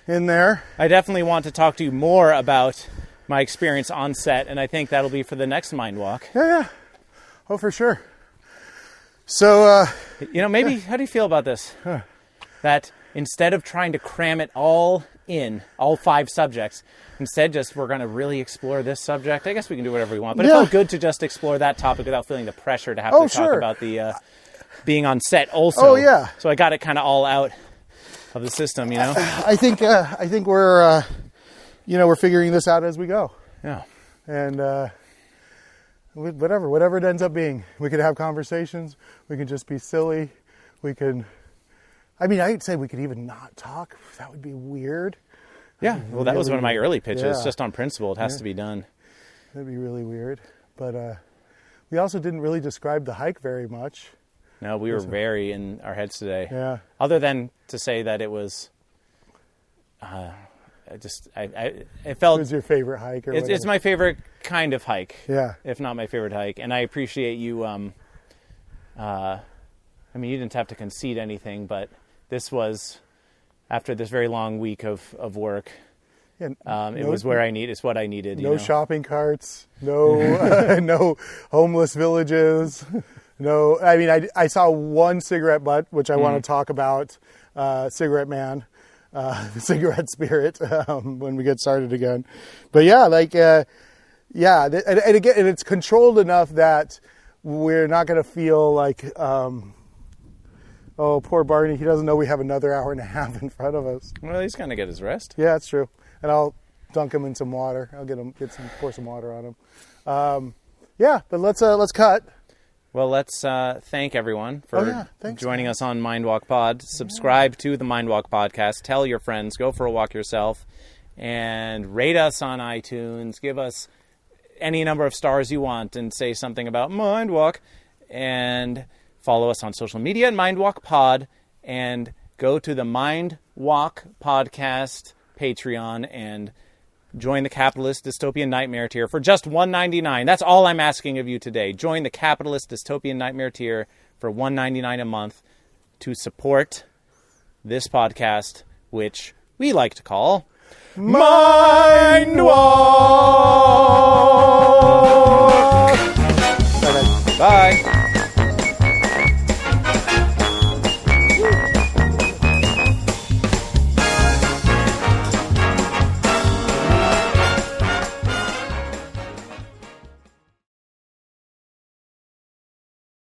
in there. I definitely want to talk to you more about my experience on set, and I think that'll be for the next Mind Walk. Yeah. Oh, for sure. So, Maybe, how do you feel about this? That instead of trying to cram it all in, all 5 subjects, instead just we're going to really explore this subject. I guess we can do whatever we want, but it felt good to just explore that topic without feeling the pressure to have to talk about the being on set also. Oh, yeah. So I got it kind of all out of the system, I think we're, we're figuring this out as we go. Yeah. And whatever it ends up being, we could have conversations. We could just be silly. I'd say we could even not talk. That would be weird. Yeah. Well, that was one of my early pitches. Yeah. Just on principle, it has to be done. That'd be really weird. But we also didn't really describe the hike very much. No, we were very in our heads today. Yeah. Other than to say that it was, it felt. It was your favorite hike, or it's my favorite kind of hike. Yeah. If not my favorite hike, and I appreciate you. You didn't have to concede anything, but this was after this very long week of work. Yeah, it was where I need. It's what I needed. No shopping carts. No, no homeless villages. No, I saw one cigarette butt, which I want to talk about. Cigarette man, cigarette spirit. When we get started again, but and again, it's controlled enough that we're not going to feel like, oh, poor Barney, he doesn't know we have another hour and a half in front of us. Well, he's going to get his rest. Yeah, that's true. And I'll dunk him in some water. I'll pour some water on him. But let's cut. Well, let's thank everyone for joining us on Mindwalk Pod. Subscribe to the Mindwalk Podcast. Tell your friends. Go for a walk yourself. And rate us on iTunes. Give us any number of stars you want and say something about Mindwalk. And follow us on social media at Mindwalk Pod. And go to the Mindwalk Podcast Patreon and join the capitalist dystopian nightmare tier for just $1.99. That's all I'm asking of you today. Join the capitalist dystopian nightmare tier for $1.99 a month to support this podcast, which we like to call Mindwalk. Bye.